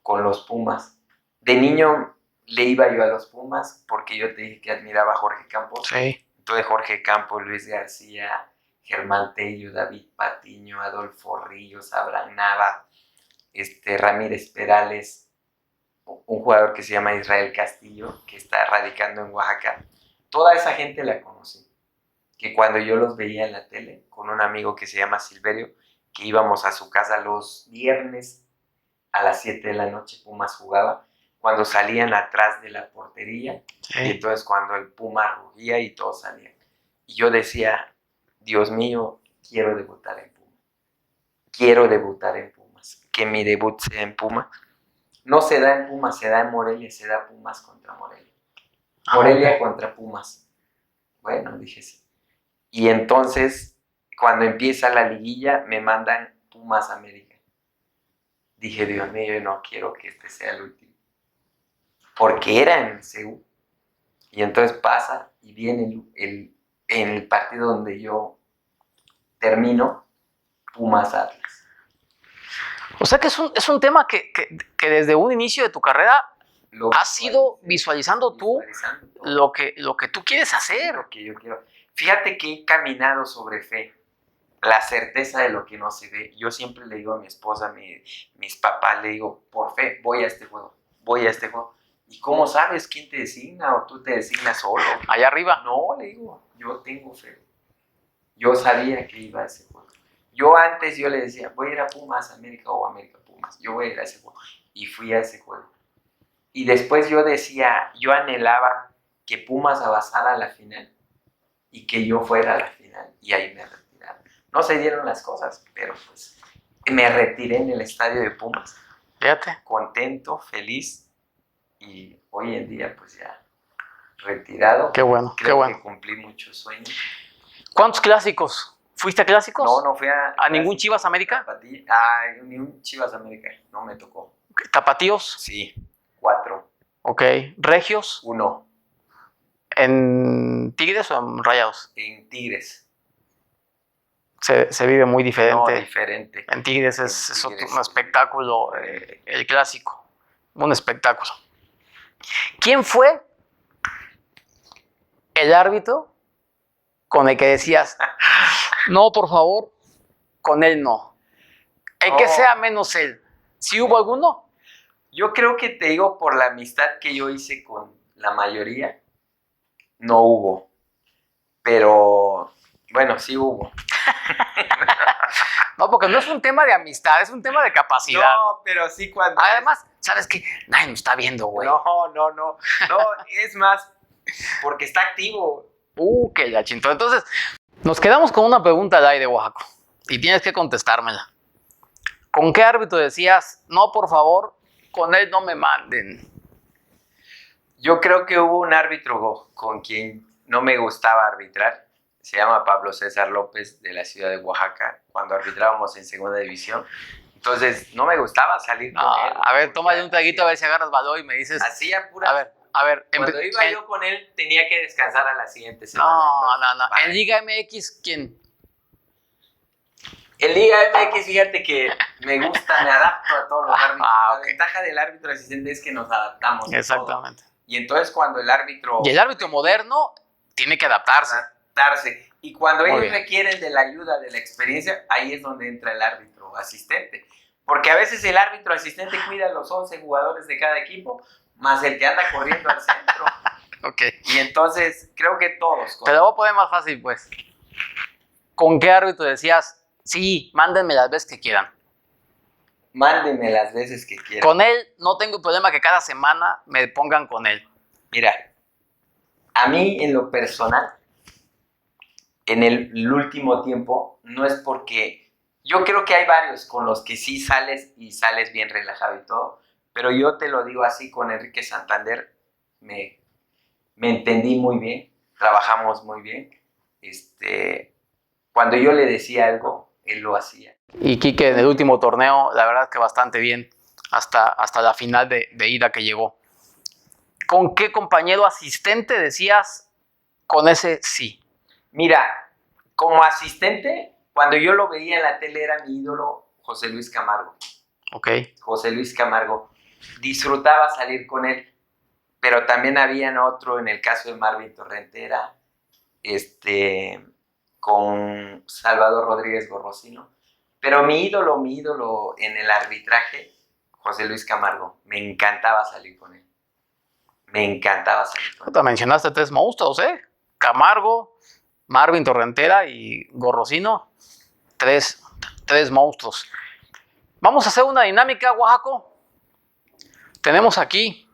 con los Pumas. De niño le iba yo a los Pumas porque yo te dije que admiraba a Jorge Campos. Sí. Entonces Jorge Campos, Luis García, Germán Tello, David Patiño, Adolfo Ríos, Abraham Nava, Ramírez Perales, un jugador que se llama Israel Castillo, que está radicando en Oaxaca. Toda esa gente la conocí. Que cuando yo los veía en la tele, con un amigo que se llama Silverio, que íbamos a su casa los viernes a las 7 de la noche, Pumas jugaba, cuando salían atrás de la portería, y entonces cuando el Puma rugía y todos salían. Y yo decía, Dios mío, quiero debutar en Pumas. Quiero debutar en Pumas. Que mi debut sea en Pumas. No se da en Pumas, se da en Morelia, se da Pumas contra Morelia. Morelia contra Pumas. Bueno, dije sí. Y entonces, cuando empieza la liguilla, me mandan Pumas América. Dije, Dios mío, yo no quiero que este sea el último. Porque era en CU. Y entonces pasa y viene en el partido donde yo termino, Pumas Atlas. O sea que es un tema que desde un inicio de tu carrera has ido visualizando tú lo que tú quieres hacer. Lo que yo quiero. Fíjate que he caminado sobre fe, la certeza de lo que no se ve. Yo siempre le digo a mi esposa, mis papás, le digo, por fe, voy a este juego. ¿Y cómo sabes quién te designa o tú te designas solo? Allá arriba. No, le digo, yo tengo fe. Yo sabía que iba a ese juego. Yo antes le decía, voy a ir a Pumas América o América Pumas. Yo voy a ir a ese juego. Y fui a ese juego. Y después yo decía, yo anhelaba que Pumas avanzara a la final y que yo fuera a la final. Y ahí me retiraron. No se dieron las cosas, pero pues me retiré en el estadio de Pumas. Fíjate. Contento, feliz. Y hoy en día pues ya retirado. Qué bueno, Creo qué bueno. que cumplí muchos sueños. ¿Cuántos clásicos? ¿Fuiste a clásicos? No fui ¿A ningún Chivas América? Ni un Chivas América, no me tocó. ¿Tapatíos? Sí, 4. Ok. ¿Regios? 1. ¿En Tigres o en Rayados? En Tigres. Se vive muy diferente. No, diferente. En Tigres es un espectáculo, el clásico. Un espectáculo. ¿Quién fue el árbitro con el que decías, no, por favor, con él no? El que sea menos él. ¿Sí hubo alguno? Yo creo que te digo, por la amistad que yo hice con la mayoría, no hubo. Pero, bueno, sí hubo. No, porque no es un tema de amistad, es un tema de capacidad. No, pero sí cuando... Además, ¿sabes qué? Nadie nos está viendo, güey. No, es más, porque está activo. Qué la chinto. Entonces, nos quedamos con una pregunta al aire, Oaxaco, y tienes que contestármela. ¿Con qué árbitro decías, no, por favor, con él no me manden? Yo creo que hubo un árbitro con quien no me gustaba arbitrar. Se llama Pablo César López, de la ciudad de Oaxaca, cuando arbitrábamos en segunda división. Entonces, no me gustaba salir con él. A ver, tómale un traguito a ver si agarras valor y me dices... Hacía pura... A ver. Cuando iba yo con él, tenía que descansar a la siguiente semana. No. En Liga MX, ¿quién? En Liga MX, fíjate que me gusta, me adapto a todos los árbitros. La ventaja del árbitro asistente es que nos adaptamos. Exactamente. A todo. Y entonces cuando el árbitro... Y el árbitro moderno tiene que adaptarse. Y cuando ellos requieren de la ayuda, de la experiencia, ahí es donde entra el árbitro asistente. Porque a veces el árbitro asistente cuida a los 11 jugadores de cada equipo, más el que anda corriendo al centro. Ok. Y entonces, creo que todos. Te lo voy a poner más fácil, pues. ¿Con qué árbitro decías, sí, mándenme las veces que quieran? Mándenme las veces que quieran. Con él no tengo problema que cada semana me pongan con él. Mira, a mí en lo personal, en el último tiempo, no es porque... Yo creo que hay varios con los que sí sales y sales bien relajado y todo, pero yo te lo digo así, con Enrique Santander me entendí muy bien, trabajamos muy bien. Cuando yo le decía algo, él lo hacía. Y Quique en el último torneo, la verdad que bastante bien, hasta la final de ida que llegó. ¿Con qué compañero asistente decías, con ese sí? Mira, como asistente, cuando yo lo veía en la tele era mi ídolo José Luis Camargo. Ok. José Luis Camargo. Disfrutaba salir con él, pero también había otro, en el caso de Marvin Torrentera, con Salvador Rodríguez Gorrosino. Pero mi ídolo en el arbitraje, José Luis Camargo. Me encantaba salir con él. Me encantaba salir con él. Te mencionaste 3 monstruos, ¿eh? Camargo, Marvin Torrentera y Gorrocino. 3 monstruos. Vamos a hacer una dinámica, Oaxaco. Tenemos aquí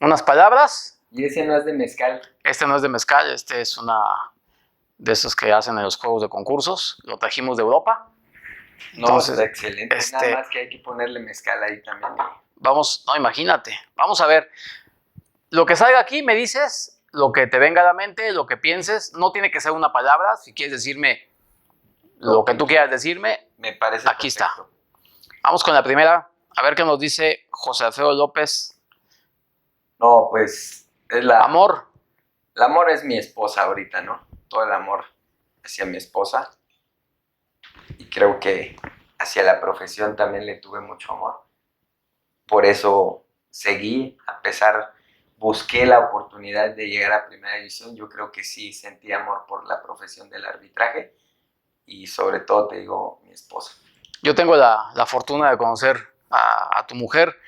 unas palabras. Y ese no es de mezcal. Este no es de mezcal, este es una de esos que hacen en los juegos de concursos. Lo trajimos de Europa. No, Entonces, es excelente. Nada más que hay que ponerle mezcal ahí también. Vamos, no, imagínate. Vamos a ver. Lo que salga aquí me dices, lo que te venga a la mente, lo que pienses. No tiene que ser una palabra. Si quieres decirme lo que tú quieras decirme, me parece aquí perfecto. está. Vamos con la primera. A ver qué nos dice José Alfredo López. No, pues es Amor. El amor es mi esposa ahorita, ¿no? Todo el amor hacia mi esposa. Y creo que hacia la profesión también le tuve mucho amor. Por eso seguí, busqué la oportunidad de llegar a Primera División. Yo creo que sí sentí amor por la profesión del arbitraje y sobre todo, te digo, mi esposa. Yo tengo la fortuna de conocer a tu mujer.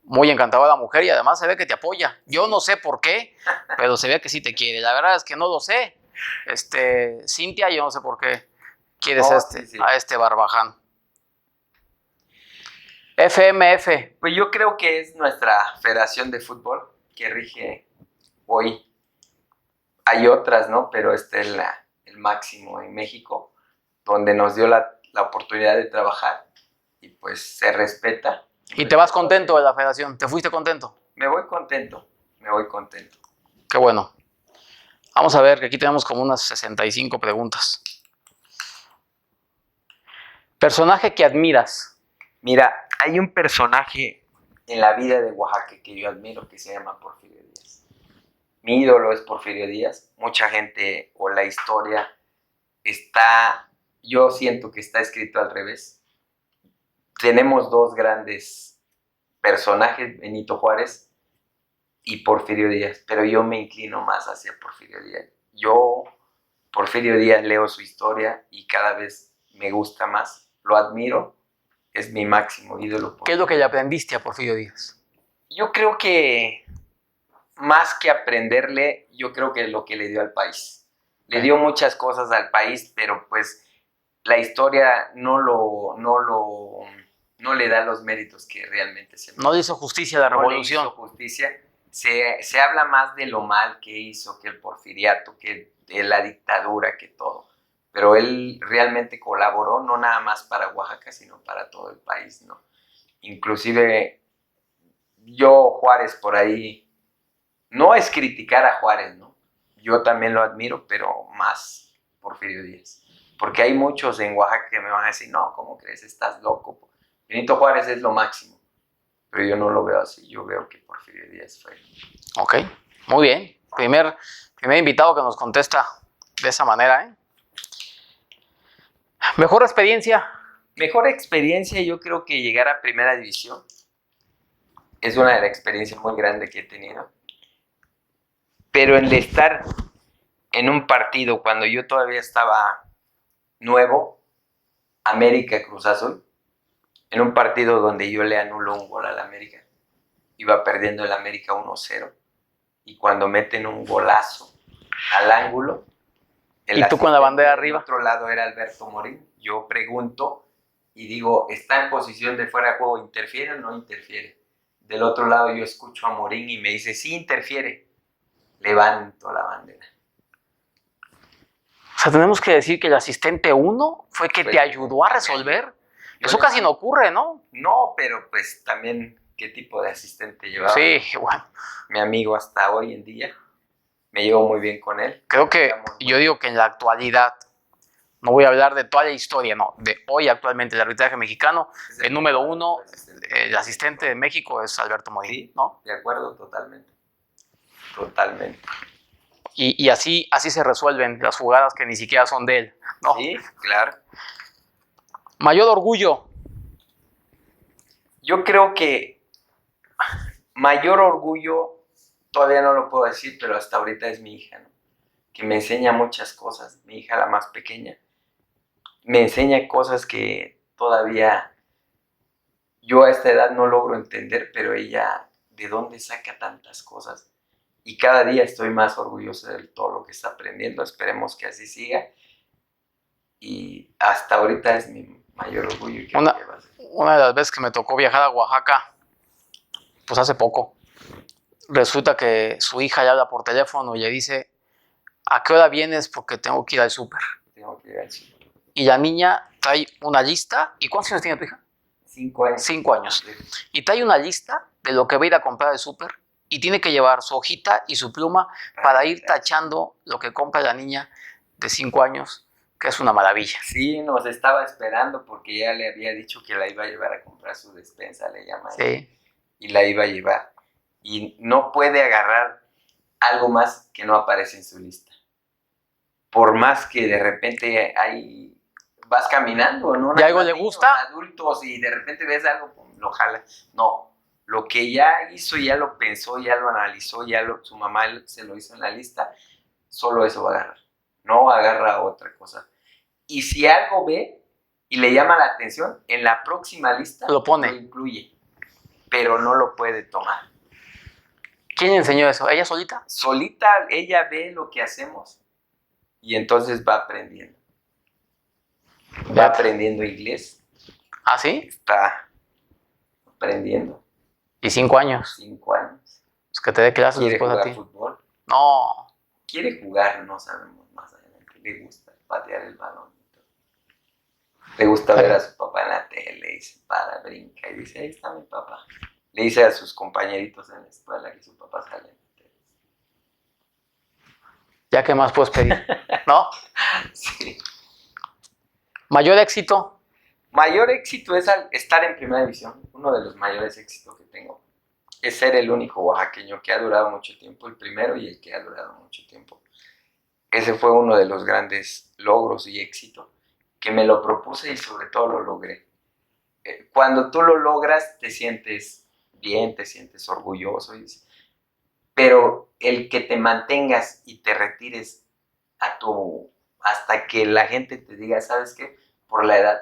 Muy encantadora mujer y además se ve que te apoya. Yo no sé por qué, pero se ve que sí te quiere. La verdad es que no lo sé. Cintia, yo no sé por qué quieres a este barbaján. FMF. Pues yo creo que es nuestra federación de fútbol que rige hoy. Hay otras, ¿no? Pero este es el máximo en México, donde nos dio la oportunidad de trabajar y pues se respeta. ¿Y te vas contento de la federación? ¿Te fuiste contento? Me voy contento. Qué bueno. Vamos a ver, que aquí tenemos como unas 65 preguntas. Personaje que admiras. Mira, hay un personaje en la vida de Oaxaca que yo admiro que se llama Porfirio Díaz. Mi ídolo es Porfirio Díaz. Mucha gente o la historia yo siento que está escrito al revés. Tenemos 2 grandes personajes, Benito Juárez y Porfirio Díaz, pero yo me inclino más hacia Porfirio Díaz. Porfirio Díaz, leo su historia y cada vez me gusta más, lo admiro, es mi máximo ídolo. ¿Qué es lo que le aprendiste a Porfirio Díaz? Yo creo que más que aprenderle, yo creo que lo que le dio al país. Le dio muchas cosas al país, pero pues la historia no le da los méritos que realmente se merece. No le hizo justicia a la revolución. No le hizo justicia. Se habla más de lo mal que hizo, que el porfiriato, que de la dictadura, que todo. Pero él realmente colaboró, no nada más para Oaxaca, sino para todo el país, ¿no? Inclusive, Juárez por ahí, no es criticar a Juárez, ¿no? Yo también lo admiro, pero más Porfirio Díaz. Porque hay muchos en Oaxaca que me van a decir, no, ¿cómo crees? Estás loco. Benito Juárez es lo máximo. Pero yo no lo veo así. Yo veo que Porfirio Díaz fue. Ok, muy bien. Primer invitado que nos contesta de esa manera, ¿eh? ¿Mejor experiencia? Mejor experiencia, yo creo que llegar a Primera División es una de las experiencias muy grandes que he tenido. Pero el de estar en un partido cuando yo todavía estaba nuevo, América Cruz Azul, en un partido donde yo le anulo un gol al América, iba perdiendo el América 1-0, y cuando meten un golazo al ángulo, ¿Y tú con la bandera arriba? Del otro lado era Alberto Morín. Yo pregunto y digo, ¿está en posición de fuera de juego? ¿Interfiere o no interfiere? Del otro lado yo escucho a Morín y me dice, sí interfiere. Levanto la bandera. O sea, tenemos que decir que el asistente 1 fue que te ayudó a resolver. Eso casi no ocurre, ¿no? No, pero pues también, ¿qué tipo de asistente llevaba? Sí, bueno. Mi amigo hasta hoy en día. Me llevo muy bien con él. Creo que yo digo que en la actualidad, no voy a hablar de toda la historia, no, de hoy actualmente el arbitraje mexicano, el número 1, el asistente de México es Alberto Morín, sí, ¿no? De acuerdo, totalmente. Totalmente. Y así se resuelven las jugadas que ni siquiera son de él, ¿no? Sí, claro. Mayor orgullo. Yo creo que mayor orgullo, todavía no lo puedo decir, pero hasta ahorita es mi hija, ¿no? Que me enseña muchas cosas. Mi hija, la más pequeña, me enseña cosas que todavía yo a esta edad no logro entender, pero ella, ¿de dónde saca tantas cosas? Y cada día estoy más orgulloso de todo lo que está aprendiendo. Esperemos que así siga. Y hasta ahorita es mi mayor orgullo. Y Una de las veces que me tocó viajar a Oaxaca, pues hace poco, resulta que su hija le habla por teléfono y le dice, ¿a qué hora vienes? Porque tengo que ir al súper. Tengo que ir al súper. Y la niña trae una lista. ¿Y cuántos años tiene tu hija? 5 años. 5 años. Y trae una lista de lo que va a ir a comprar al súper y tiene que llevar su hojita y su pluma para ir tachando lo que compra la niña de 5 años, que es una maravilla. Sí, nos estaba esperando porque ya le había dicho que la iba a llevar a comprar su despensa, le llaman. Sí. Y la iba a llevar. Y no puede agarrar algo más que no aparece en su lista. Por más que de repente vas caminando, ¿no? ¿Y algo le gusta? Adultos y de repente ves algo, pues, lo jala. No, lo que ya hizo, ya lo pensó, ya lo analizó, su mamá se lo hizo en la lista, solo eso va a agarrar. No agarra otra cosa. Y si algo ve y le llama la atención, en la próxima lista lo pone. Lo incluye, pero no lo puede tomar. ¿Quién le enseñó eso? ¿Ella solita? Solita, ella ve lo que hacemos y entonces va aprendiendo. Va aprendiendo inglés. ¿Ah, sí? Está aprendiendo. ¿Y 5 años? 5 años. Pues que te dé clases después a ti. ¿Quiere jugar fútbol? No. Quiere jugar, no sabemos más adelante. Le gusta patear el balón. Le gusta ver a su papá en la tele y se para, brinca y dice, ahí está mi papá. Le dice a sus compañeritos en la escuela que su papá sale en la tele. ¿Ya qué más puedes pedir? ¿No? Sí. ¿Mayor éxito? Mayor éxito es estar en primera división. Uno de los mayores éxitos que tengo es ser el único oaxaqueño que ha durado mucho tiempo, el primero y el que ha durado mucho tiempo. Ese fue uno de los grandes logros y éxitos que me lo propuse y sobre todo lo logré. Cuando tú lo logras te sientes bien, te sientes orgulloso, pero el que te mantengas y te retires hasta que la gente te diga, ¿sabes qué? Por la edad,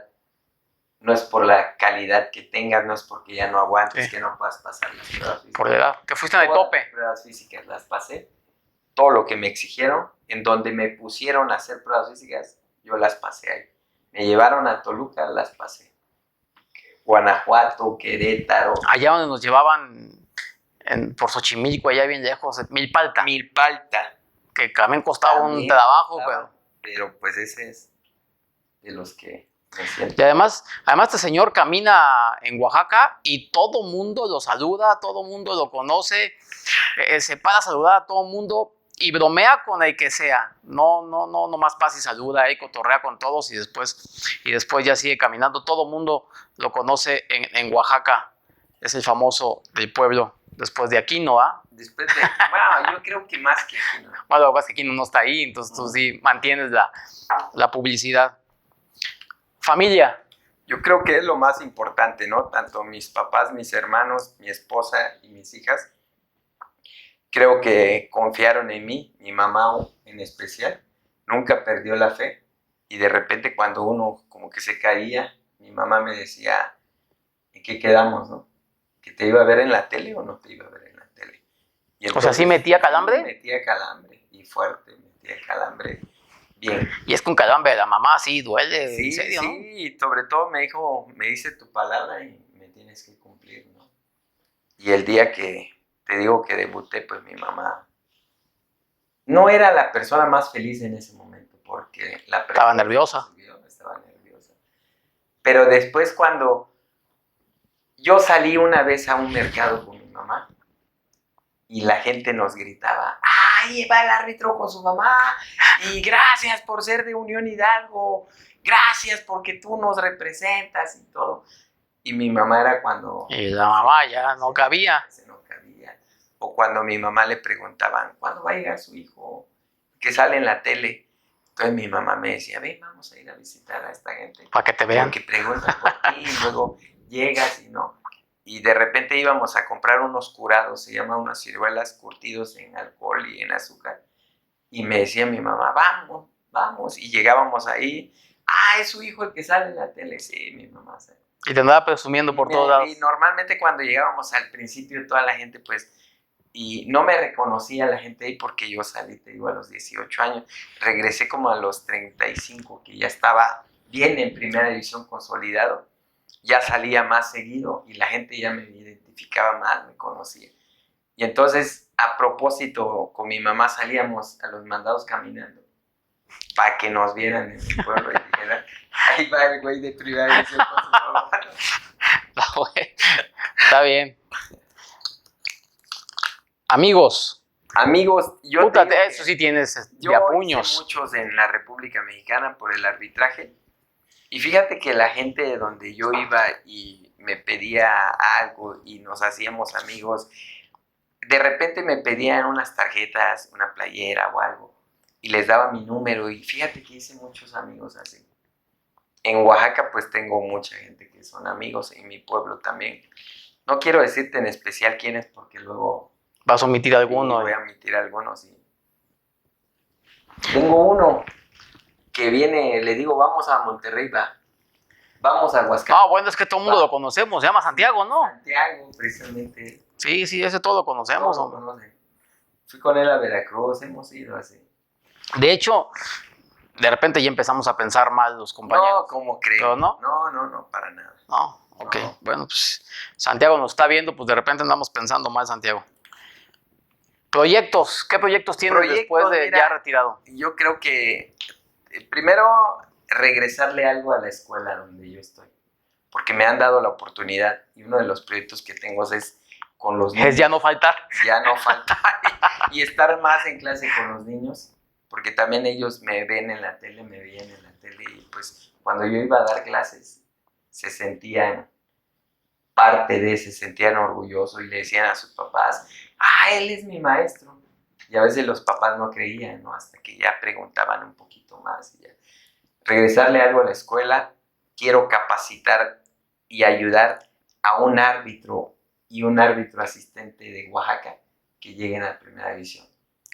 no es por la calidad que tengas, no es porque ya no aguantes, que no puedas pasar las pruebas físicas. Por la edad, que fuiste de tope. Las pruebas físicas las pasé, todo lo que me exigieron, en donde me pusieron a hacer pruebas físicas, yo las pasé ahí. Me llevaron a Toluca, las pasé. Guanajuato, Querétaro. Allá donde nos llevaban por Xochimilco, allá bien lejos, Milpalta. Que también costaba un trabajo, pero pues ese es de los que me siento. Y además este señor camina en Oaxaca y todo mundo lo saluda, todo mundo lo conoce, se para a saludar a todo mundo y bromea con el que sea. No más pasa y saluda y cotorrea con todos y después ya sigue caminando. Todo mundo lo conoce en Oaxaca. Es el famoso del pueblo. Después de Aquino, Después de, bueno, yo creo que más que Aquino. Bueno, lo que pasa es que Aquino no está ahí, entonces tú sí mantienes la publicidad. Familia. Yo creo que es lo más importante, ¿no? Tanto mis papás, mis hermanos, mi esposa y mis hijas, creo que confiaron en mí, mi mamá en especial, nunca perdió la fe y de repente cuando uno como que se caía, mi mamá me decía, ¿en qué quedamos, no? ¿Que te iba a ver en la tele o no te iba a ver en la tele? Y entonces, o sea, ¿sí metía calambre? Sí, metía calambre y fuerte, metía calambre bien. Y es que un calambre de la mamá sí duele, sí, en serio, sí, ¿no? y sobre todo me dice tu palabra y me tienes que cumplir, ¿no? Y el día que te digo que debuté, pues mi mamá no era la persona más feliz en ese momento porque estaba nerviosa. Estaba nerviosa. Pero después cuando yo salí una vez a un mercado con mi mamá y la gente nos gritaba, ¡ay, va el árbitro con su mamá! Y gracias por ser de Unión Hidalgo, gracias porque tú nos representas y todo. Y mi mamá era cuando... Y la mamá ya no cabía. No cabía. O cuando mi mamá le preguntaban, ¿cuándo va a llegar su hijo? Que sale en la tele. Entonces mi mamá me decía, ven, vamos a ir a visitar a esta gente. Para que te vean. Porque preguntan por ti y luego llegas y no. Y de repente íbamos a comprar unos curados, se llaman unas ciruelas curtidos en alcohol y en azúcar. Y me decía mi mamá, vamos. Y llegábamos ahí, es su hijo el que sale en la tele. Sí, mi mamá sabe. Y te andaba presumiendo por todos lados. Y normalmente cuando llegábamos al principio, toda la gente, pues, y no me reconocía la gente ahí porque yo salí, te digo, a los 18 años. Regresé como a los 35, que ya estaba bien en primera división consolidado. Ya salía más seguido y la gente ya me identificaba más, me conocía. Y entonces, a propósito, con mi mamá salíamos a los mandados caminando para que nos vieran en el pueblo y dijeran, ahí va el güey de primera división con su mamá. Está bien. Amigos, yo puta, te digo eso sí tienes yo de a puños. hice muchos en la República Mexicana por el arbitraje. Y fíjate que la gente de donde yo iba y me pedía algo y nos hacíamos amigos, de repente me pedían unas tarjetas, una playera o algo, y les daba mi número. Y fíjate que hice muchos amigos así. En Oaxaca pues tengo mucha gente que son amigos, en mi pueblo también. No quiero decirte en especial quiénes porque luego... ¿Vas a omitir alguno? Sí, voy a omitir algunos, sí. Tengo uno que viene, le digo, vamos a Monterrey, vamos a Aguascalientes. Bueno, es que todo el mundo lo conocemos, se llama Santiago, ¿no? Santiago, precisamente. Sí, ese todo lo conocemos. Todos lo conocen. Fui con él a Veracruz, hemos ido así. De hecho, de repente ya empezamos a pensar mal los compañeros. No, ¿cómo crees? ¿Pero no? No, para nada. No, ok. No. Bueno, pues Santiago nos está viendo, pues de repente andamos pensando mal, Santiago. Proyectos, ¿qué proyectos tienes después de ya retirado? Yo creo que primero regresarle algo a la escuela donde yo estoy, porque me han dado la oportunidad y uno de los proyectos que tengo es con los niños. Es ya no faltar. Ya no faltar y estar más en clase con los niños, porque también ellos me ven en la tele, me veían en la tele y pues cuando yo iba a dar clases se sentían parte de, se sentían orgullosos y le decían a sus papás, él es mi maestro. Y a veces los papás no creían, ¿no? Hasta que ya preguntaban un poquito más. Y ya. Regresarle algo a la escuela, quiero capacitar y ayudar a un árbitro y un árbitro asistente de Oaxaca que lleguen a primera división.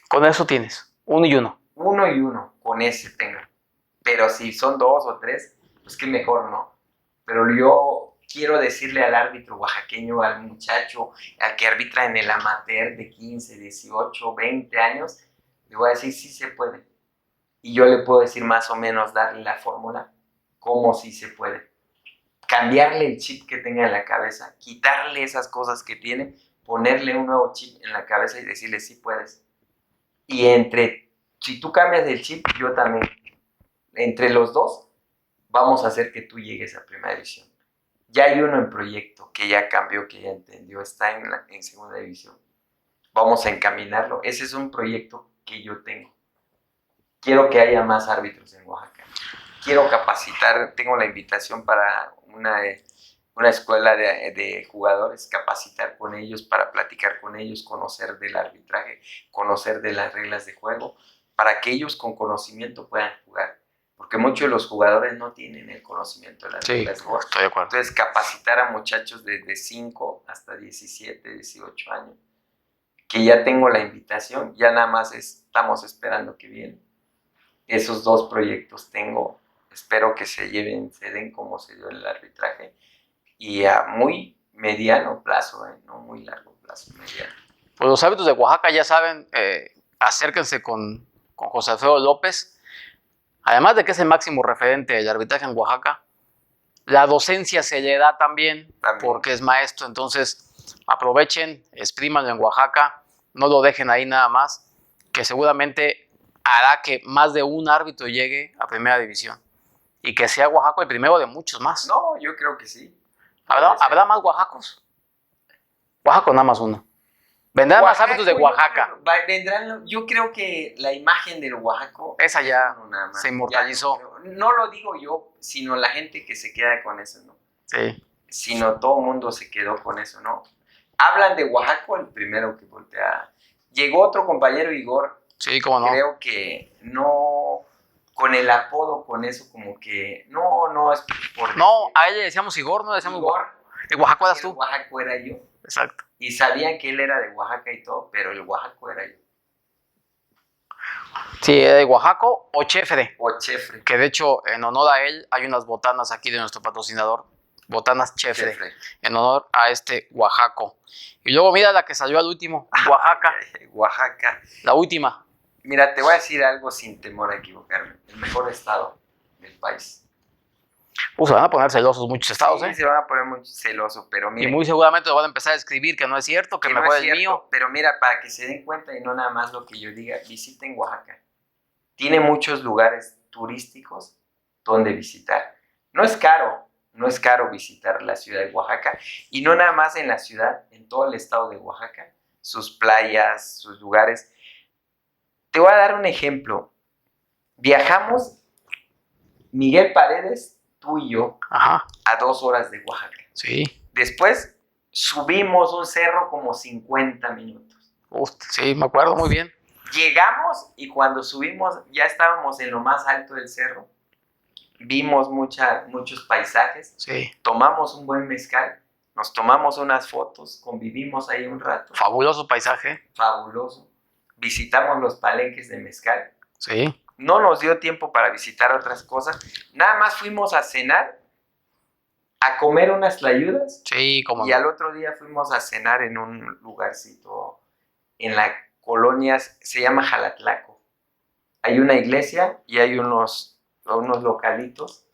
Con eso tienes, 1 y 1. 1 y 1, con ese tengo. Pero si son 2 o 3, pues qué mejor, ¿no? Pero yo quiero decirle al árbitro oaxaqueño, al muchacho, al que arbitra en el amateur de 15, 18, 20 años, le voy a decir, sí se puede. Y yo le puedo decir más o menos, darle la fórmula, cómo sí se puede. Cambiarle el chip que tenga en la cabeza, quitarle esas cosas que tiene, ponerle un nuevo chip en la cabeza y decirle, sí puedes. Y si tú cambias el chip, yo también. Entre los dos, vamos a hacer que tú llegues a primera división. Ya hay uno en proyecto que ya cambió, que ya entendió, está en segunda división. Vamos a encaminarlo. Ese es un proyecto que yo tengo. Quiero que haya más árbitros en Oaxaca. Quiero capacitar, tengo la invitación para una escuela de jugadores, capacitar con ellos, para platicar con ellos, conocer del arbitraje, conocer de las reglas de juego, para que ellos con conocimiento puedan jugar. Porque muchos de los jugadores no tienen el conocimiento de las reglas de juego. Estoy de acuerdo. Entonces, capacitar a muchachos desde 5 hasta 17, 18 años, que ya tengo la invitación, ya nada más estamos esperando que vienen. Esos 2 proyectos tengo, espero que se den como se dio en el arbitraje, y a muy mediano plazo, no muy largo plazo, mediano. Pues los árbitros de Oaxaca ya saben, acérquense con José Alfredo López. Además de que es el máximo referente del arbitraje en Oaxaca, la docencia se le da también porque es maestro. Entonces aprovechen, exprímanlo en Oaxaca, no lo dejen ahí nada más, que seguramente hará que más de un árbitro llegue a primera división y que sea Oaxaca el primero de muchos más. No, yo creo que sí. ¿Habrá más Oaxacos? Oaxaca nada más uno. Vendrán más árbitros de Oaxaca. Yo creo que la imagen del Oaxaco, esa ya se inmortalizó. No lo digo yo, sino la gente que se queda con eso, ¿no? Sí. Sino todo el mundo se quedó con eso, ¿no? Hablan de Oaxaca, el primero que voltea. Llegó otro compañero, Igor. Sí, cómo no. Creo que no, con el apodo, con eso, como que no es por... No, a él le decíamos Igor, no le decíamos Igor. El Oaxaco eras tú. El Oaxaco era yo. Exacto. Y sabían que él era de Oaxaca y todo, pero el Oaxaco era yo. Sí, de Oaxaco o Chefre. O Chefre. Que de hecho, en honor a él, hay unas botanas aquí de nuestro patrocinador botanas Chefre, Chefre. en honor a este Oaxaco. Y luego mira la que salió al último, Oaxaca, Oaxaca. la última. Mira, te voy a decir algo sin temor a equivocarme. El mejor estado del país. Se van a poner celosos muchos estados, Sí, se van a poner muy celosos, pero mira. Y muy seguramente lo van a empezar a escribir que no es cierto, que no mejor es el cierto, mío. Pero mira, para que se den cuenta y no nada más lo que yo diga, visiten Oaxaca. Tiene muchos lugares turísticos donde visitar. No es caro visitar la ciudad de Oaxaca. Y no nada más en la ciudad, en todo el estado de Oaxaca. Sus playas, sus lugares. Te voy a dar un ejemplo. Viajamos, Miguel Paredes, tú y yo, Ajá. a 2 horas de Oaxaca. Sí. Después subimos un cerro como 50 minutos. Sí, me acuerdo muy bien. Llegamos y cuando subimos ya estábamos en lo más alto del cerro. Vimos muchos paisajes. Sí. Tomamos un buen mezcal. Nos tomamos unas fotos. Convivimos ahí un rato. Fabuloso paisaje. Fabuloso. Visitamos los palenques de mezcal. Sí. No nos dio tiempo para visitar otras cosas. Nada más fuimos a cenar, a comer unas tlayudas. Sí, como y al otro día fuimos a cenar en un lugarcito en la colonia, se llama Jalatlaco. Hay una iglesia y hay unos localitos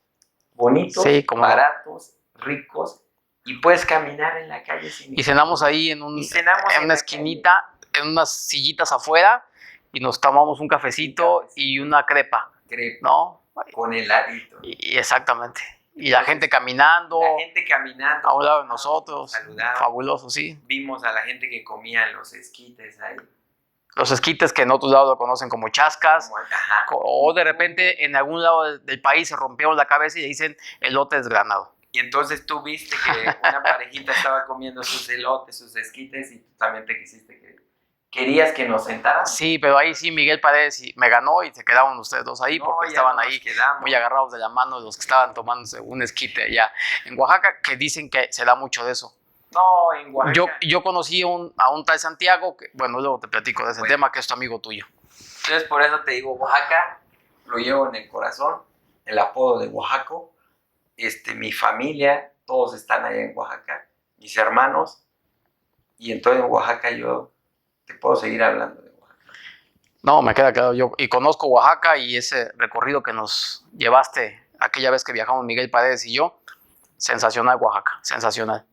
bonitos, sí, baratos, ricos, y puedes caminar en la calle sin... Y cenamos ahí en una esquinita, en unas sillitas afuera, y nos tomamos un cafecito y una crepa. ¿No? Con heladito. Y exactamente. Y la gente caminando. A un lado de nosotros. Saludaba. Fabuloso, sí. Vimos a la gente que comía los esquites ahí. Los esquites que en otros lados lo conocen como chascas. Ajá. O de repente en algún lado del país se rompieron la cabeza y le dicen elote desgranado. Y entonces tú viste que una parejita estaba comiendo sus elotes, sus esquites, y tú también te querías que nos sentáramos. Sí, pero ahí sí Miguel Paredes me ganó y se quedaron ustedes dos ahí porque estaban ahí muy agarrados de la mano de los que estaban tomándose un esquite allá en Oaxaca, que dicen que se da mucho de eso. No, en Oaxaca. Yo conocí a un tal Santiago, que, bueno, luego te platico de ese tema, que es tu amigo tuyo. Entonces por eso te digo, Oaxaca, lo llevo en el corazón, el apodo de Oaxaco. Mi familia, todos están allá en Oaxaca, mis hermanos, y entonces en Oaxaca yo te puedo seguir hablando de Oaxaca. No, me queda claro, yo y conozco Oaxaca y ese recorrido que nos llevaste aquella vez que viajamos Miguel Paredes y yo, sensacional Oaxaca, sensacional.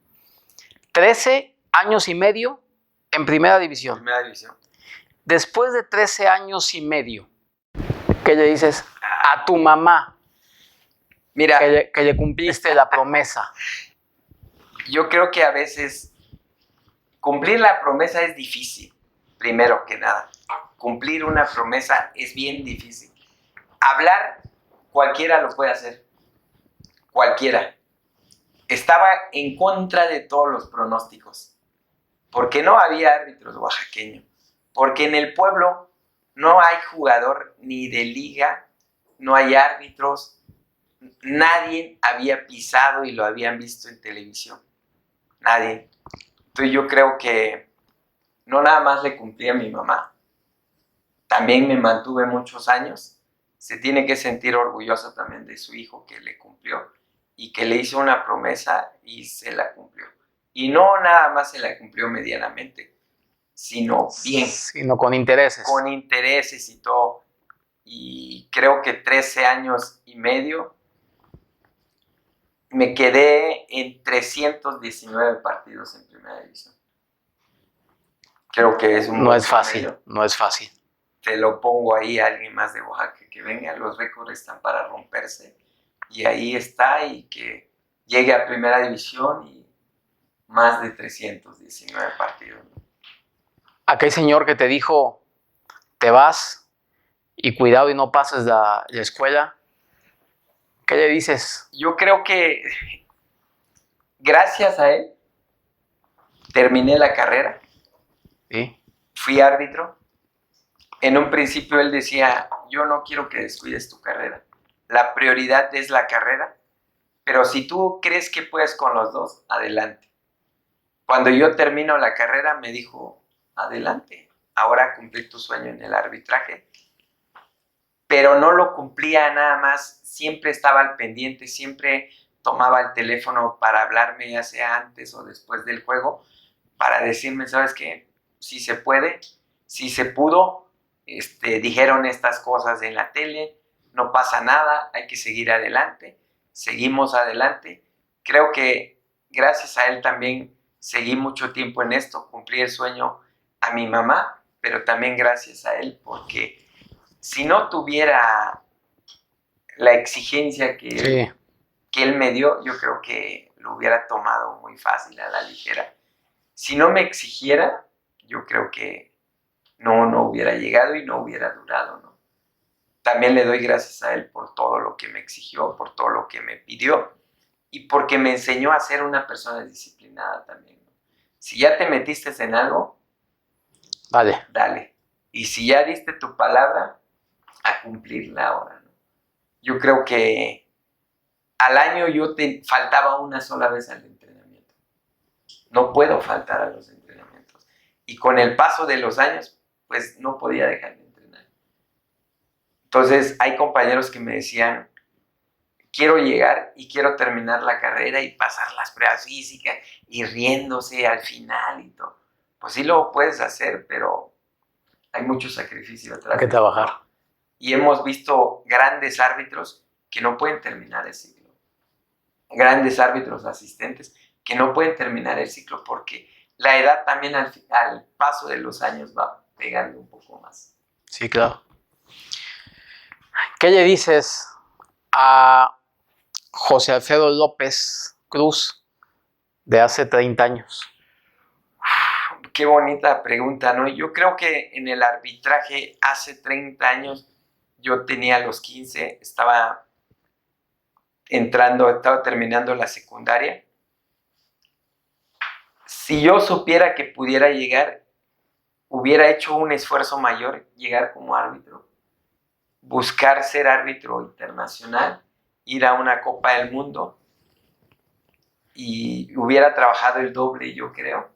13 años y medio en primera división. Primera división. Después de 13 años y medio, ¿qué le dices a tu mamá? Mira, que le cumpliste la promesa. Yo creo que a veces cumplir la promesa es difícil, primero que nada. Cumplir una promesa es bien difícil. Hablar, cualquiera lo puede hacer. Cualquiera. Estaba en contra de todos los pronósticos. Porque no había árbitros oaxaqueños. Porque en el pueblo no hay jugador ni de liga, no hay árbitros. Nadie había pisado y lo habían visto en televisión. Nadie. Entonces yo creo que no nada más le cumplí a mi mamá. También me mantuve muchos años. Se tiene que sentir orgullosa también de su hijo que le cumplió y que le hizo una promesa y se la cumplió. Y no nada más se la cumplió medianamente, sino bien. Sino con intereses. Con intereses y todo. Y creo que 13 años y medio me quedé en 319 partidos en primera división. Creo que es un... No es fácil, no es fácil. Te lo pongo ahí a alguien más de Oaxaca que venga, los récords están para romperse. Y ahí está, y que llegue a primera división y más de 319 partidos. Aquel señor que te dijo, te vas y cuidado y no pases la escuela, ¿qué le dices? Yo creo que gracias a él terminé la carrera. ¿Sí? Fui árbitro. En un principio él decía, yo no quiero que descuides tu carrera. La prioridad es la carrera, pero si tú crees que puedes con los dos, adelante. Cuando yo termino la carrera me dijo, adelante, ahora cumplí tu sueño en el arbitraje. Pero no lo cumplía nada más, siempre estaba al pendiente, siempre tomaba el teléfono para hablarme, ya sea antes o después del juego, para decirme, ¿sabes qué? Si se puede, si se pudo, dijeron estas cosas en la tele, no pasa nada, hay que seguir adelante, seguimos adelante. Creo que gracias a él también seguí mucho tiempo en esto, cumplí el sueño a mi mamá, pero también gracias a él, porque si no tuviera la exigencia Sí, que él me dio, yo creo que lo hubiera tomado muy fácil, a la ligera. Si no me exigiera, yo creo que no hubiera llegado y no hubiera durado, ¿no? También le doy gracias a él por todo lo que me exigió, por todo lo que me pidió y porque me enseñó a ser una persona disciplinada también, ¿no? Si ya te metiste en algo, vale. dale. Y si ya diste tu palabra, a cumplirla ahora, ¿no? Yo creo que al año yo faltaba una sola vez al entrenamiento. No puedo faltar a los entrenamientos. Y con el paso de los años, pues no podía dejar de entrenar. Entonces hay compañeros que me decían, quiero llegar y quiero terminar la carrera y pasar las pruebas físicas y riéndose al final y todo. Pues sí lo puedes hacer, pero hay mucho sacrificio atrás. Hay que trabajar. Y hemos visto grandes árbitros que no pueden terminar el ciclo. Grandes árbitros asistentes que no pueden terminar el ciclo porque la edad también al paso de los años va pegando un poco más. Sí, claro. ¿Qué le dices a José Alfredo López Cruz de hace 30 años? Qué bonita pregunta, ¿no? Yo creo que en el arbitraje hace 30 años, yo tenía los 15, estaba terminando la secundaria. Si yo supiera que pudiera llegar, hubiera hecho un esfuerzo mayor, llegar como árbitro, buscar ser árbitro internacional, ir a una Copa del Mundo y hubiera trabajado el doble, yo creo.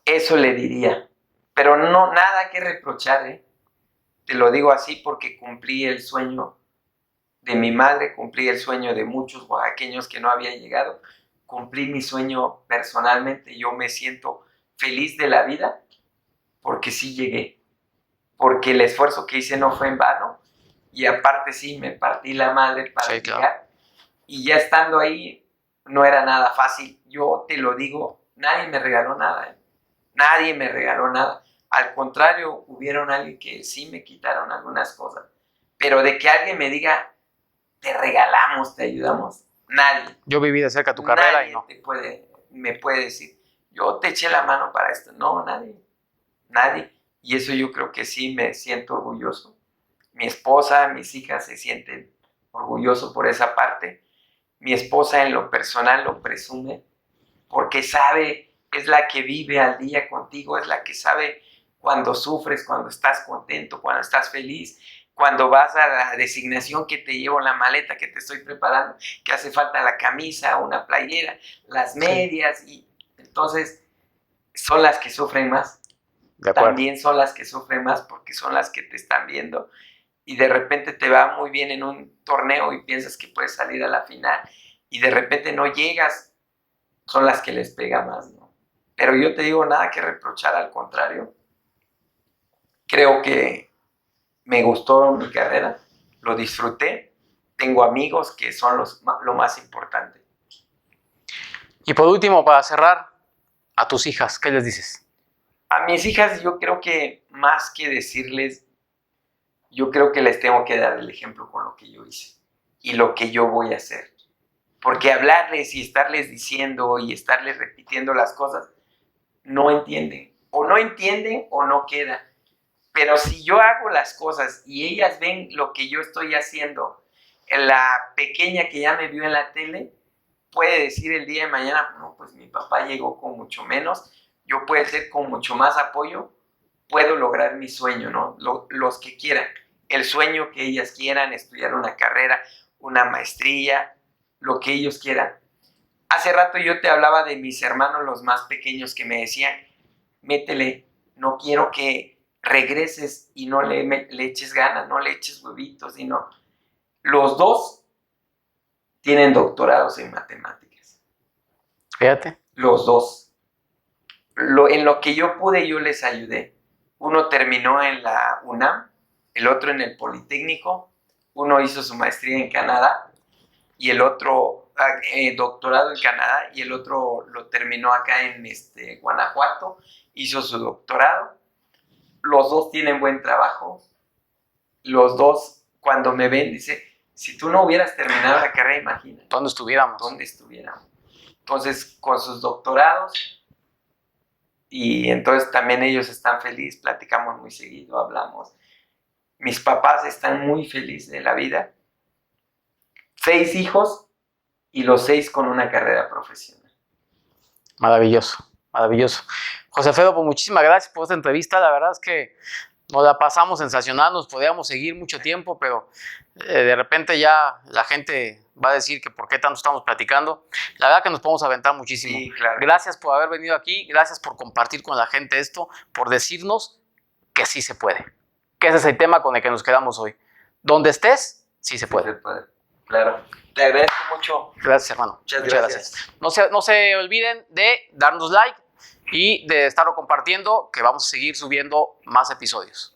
Eso le diría, pero no, nada que reprochar, ¿eh? Te lo digo así porque cumplí el sueño de mi madre, cumplí el sueño de muchos oaxaqueños que no habían llegado, cumplí mi sueño personalmente, yo me siento feliz de la vida porque sí llegué, porque el esfuerzo que hice no fue en vano y aparte sí me partí la madre para llegar, claro. Y ya estando ahí no era nada fácil, yo te lo digo, nadie me regaló nada, ¿eh? Nadie me regaló nada. Al contrario, hubieron alguien que sí me quitaron algunas cosas. Pero de que alguien me diga, te regalamos, te ayudamos, nadie. Yo viví de cerca tu carrera y no. Me puede decir, yo te eché la mano para esto. No, nadie. Y eso yo creo que sí me siento orgulloso. Mi esposa, mis hijas se sienten orgullosos por esa parte. Mi esposa en lo personal lo presume porque sabe, es la que vive al día contigo, es la que sabe cuando sufres, cuando estás contento, cuando estás feliz, cuando vas a la designación que te llevo la maleta que te estoy preparando, que hace falta la camisa, una playera, las medias, y entonces son las que sufren más. También son las que sufren más porque son las que te están viendo y de repente te va muy bien en un torneo y piensas que puedes salir a la final y de repente no llegas, son las que les pega más, ¿no? Pero yo te digo, nada que reprochar, al contrario. Creo que me gustó mi carrera, lo disfruté, tengo amigos que son lo más importante. Y por último, para cerrar, a tus hijas, ¿qué les dices? A mis hijas yo creo que más que decirles, yo creo que les tengo que dar el ejemplo con lo que yo hice y lo que yo voy a hacer. Porque hablarles y estarles diciendo y estarles repitiendo las cosas, no entienden. O no entienden o no queda. Pero si yo hago las cosas y ellas ven lo que yo estoy haciendo, la pequeña que ya me vio en la tele puede decir el día de mañana, no, pues mi papá llegó con mucho menos, yo puedo ser con mucho más apoyo, puedo lograr mi sueño, ¿no? Los que quieran, el sueño que ellas quieran, estudiar una carrera, una maestría, lo que ellos quieran. Hace rato yo te hablaba de mis hermanos, los más pequeños, que me decían, métele, no quiero que regreses y no le eches ganas, no le eches huevitos, sino los dos tienen doctorados en matemáticas. Fíjate. Los dos. En lo que yo pude, yo les ayudé. Uno terminó en la UNAM, el otro en el Politécnico, uno hizo su maestría en Canadá y el otro doctorado en Canadá y el otro lo terminó acá en Guanajuato, hizo su doctorado. Los dos tienen buen trabajo. Los dos, cuando me ven, dice, si tú no hubieras terminado la carrera, imagínate. ¿Dónde estuviéramos? ¿Dónde estuviéramos? Entonces, con sus doctorados, y entonces también ellos están felices, platicamos muy seguido, hablamos. Mis papás están muy felices de la vida. 6 hijos y los 6 con una carrera profesional. Maravilloso, maravilloso. José Alfredo, pues muchísimas gracias por esta entrevista. La verdad es que nos la pasamos sensacional, nos podíamos seguir mucho tiempo, pero de repente ya la gente va a decir que por qué tanto estamos platicando. La verdad que nos podemos aventar muchísimo. Sí, claro. Gracias por haber venido aquí, gracias por compartir con la gente esto, por decirnos que sí se puede. Que ese es el tema con el que nos quedamos hoy. Donde estés, sí se puede. Sí se puede. Claro. Te agradezco mucho. Gracias, hermano. Muchas gracias. No se olviden de darnos like y de estarlo compartiendo, que vamos a seguir subiendo más episodios.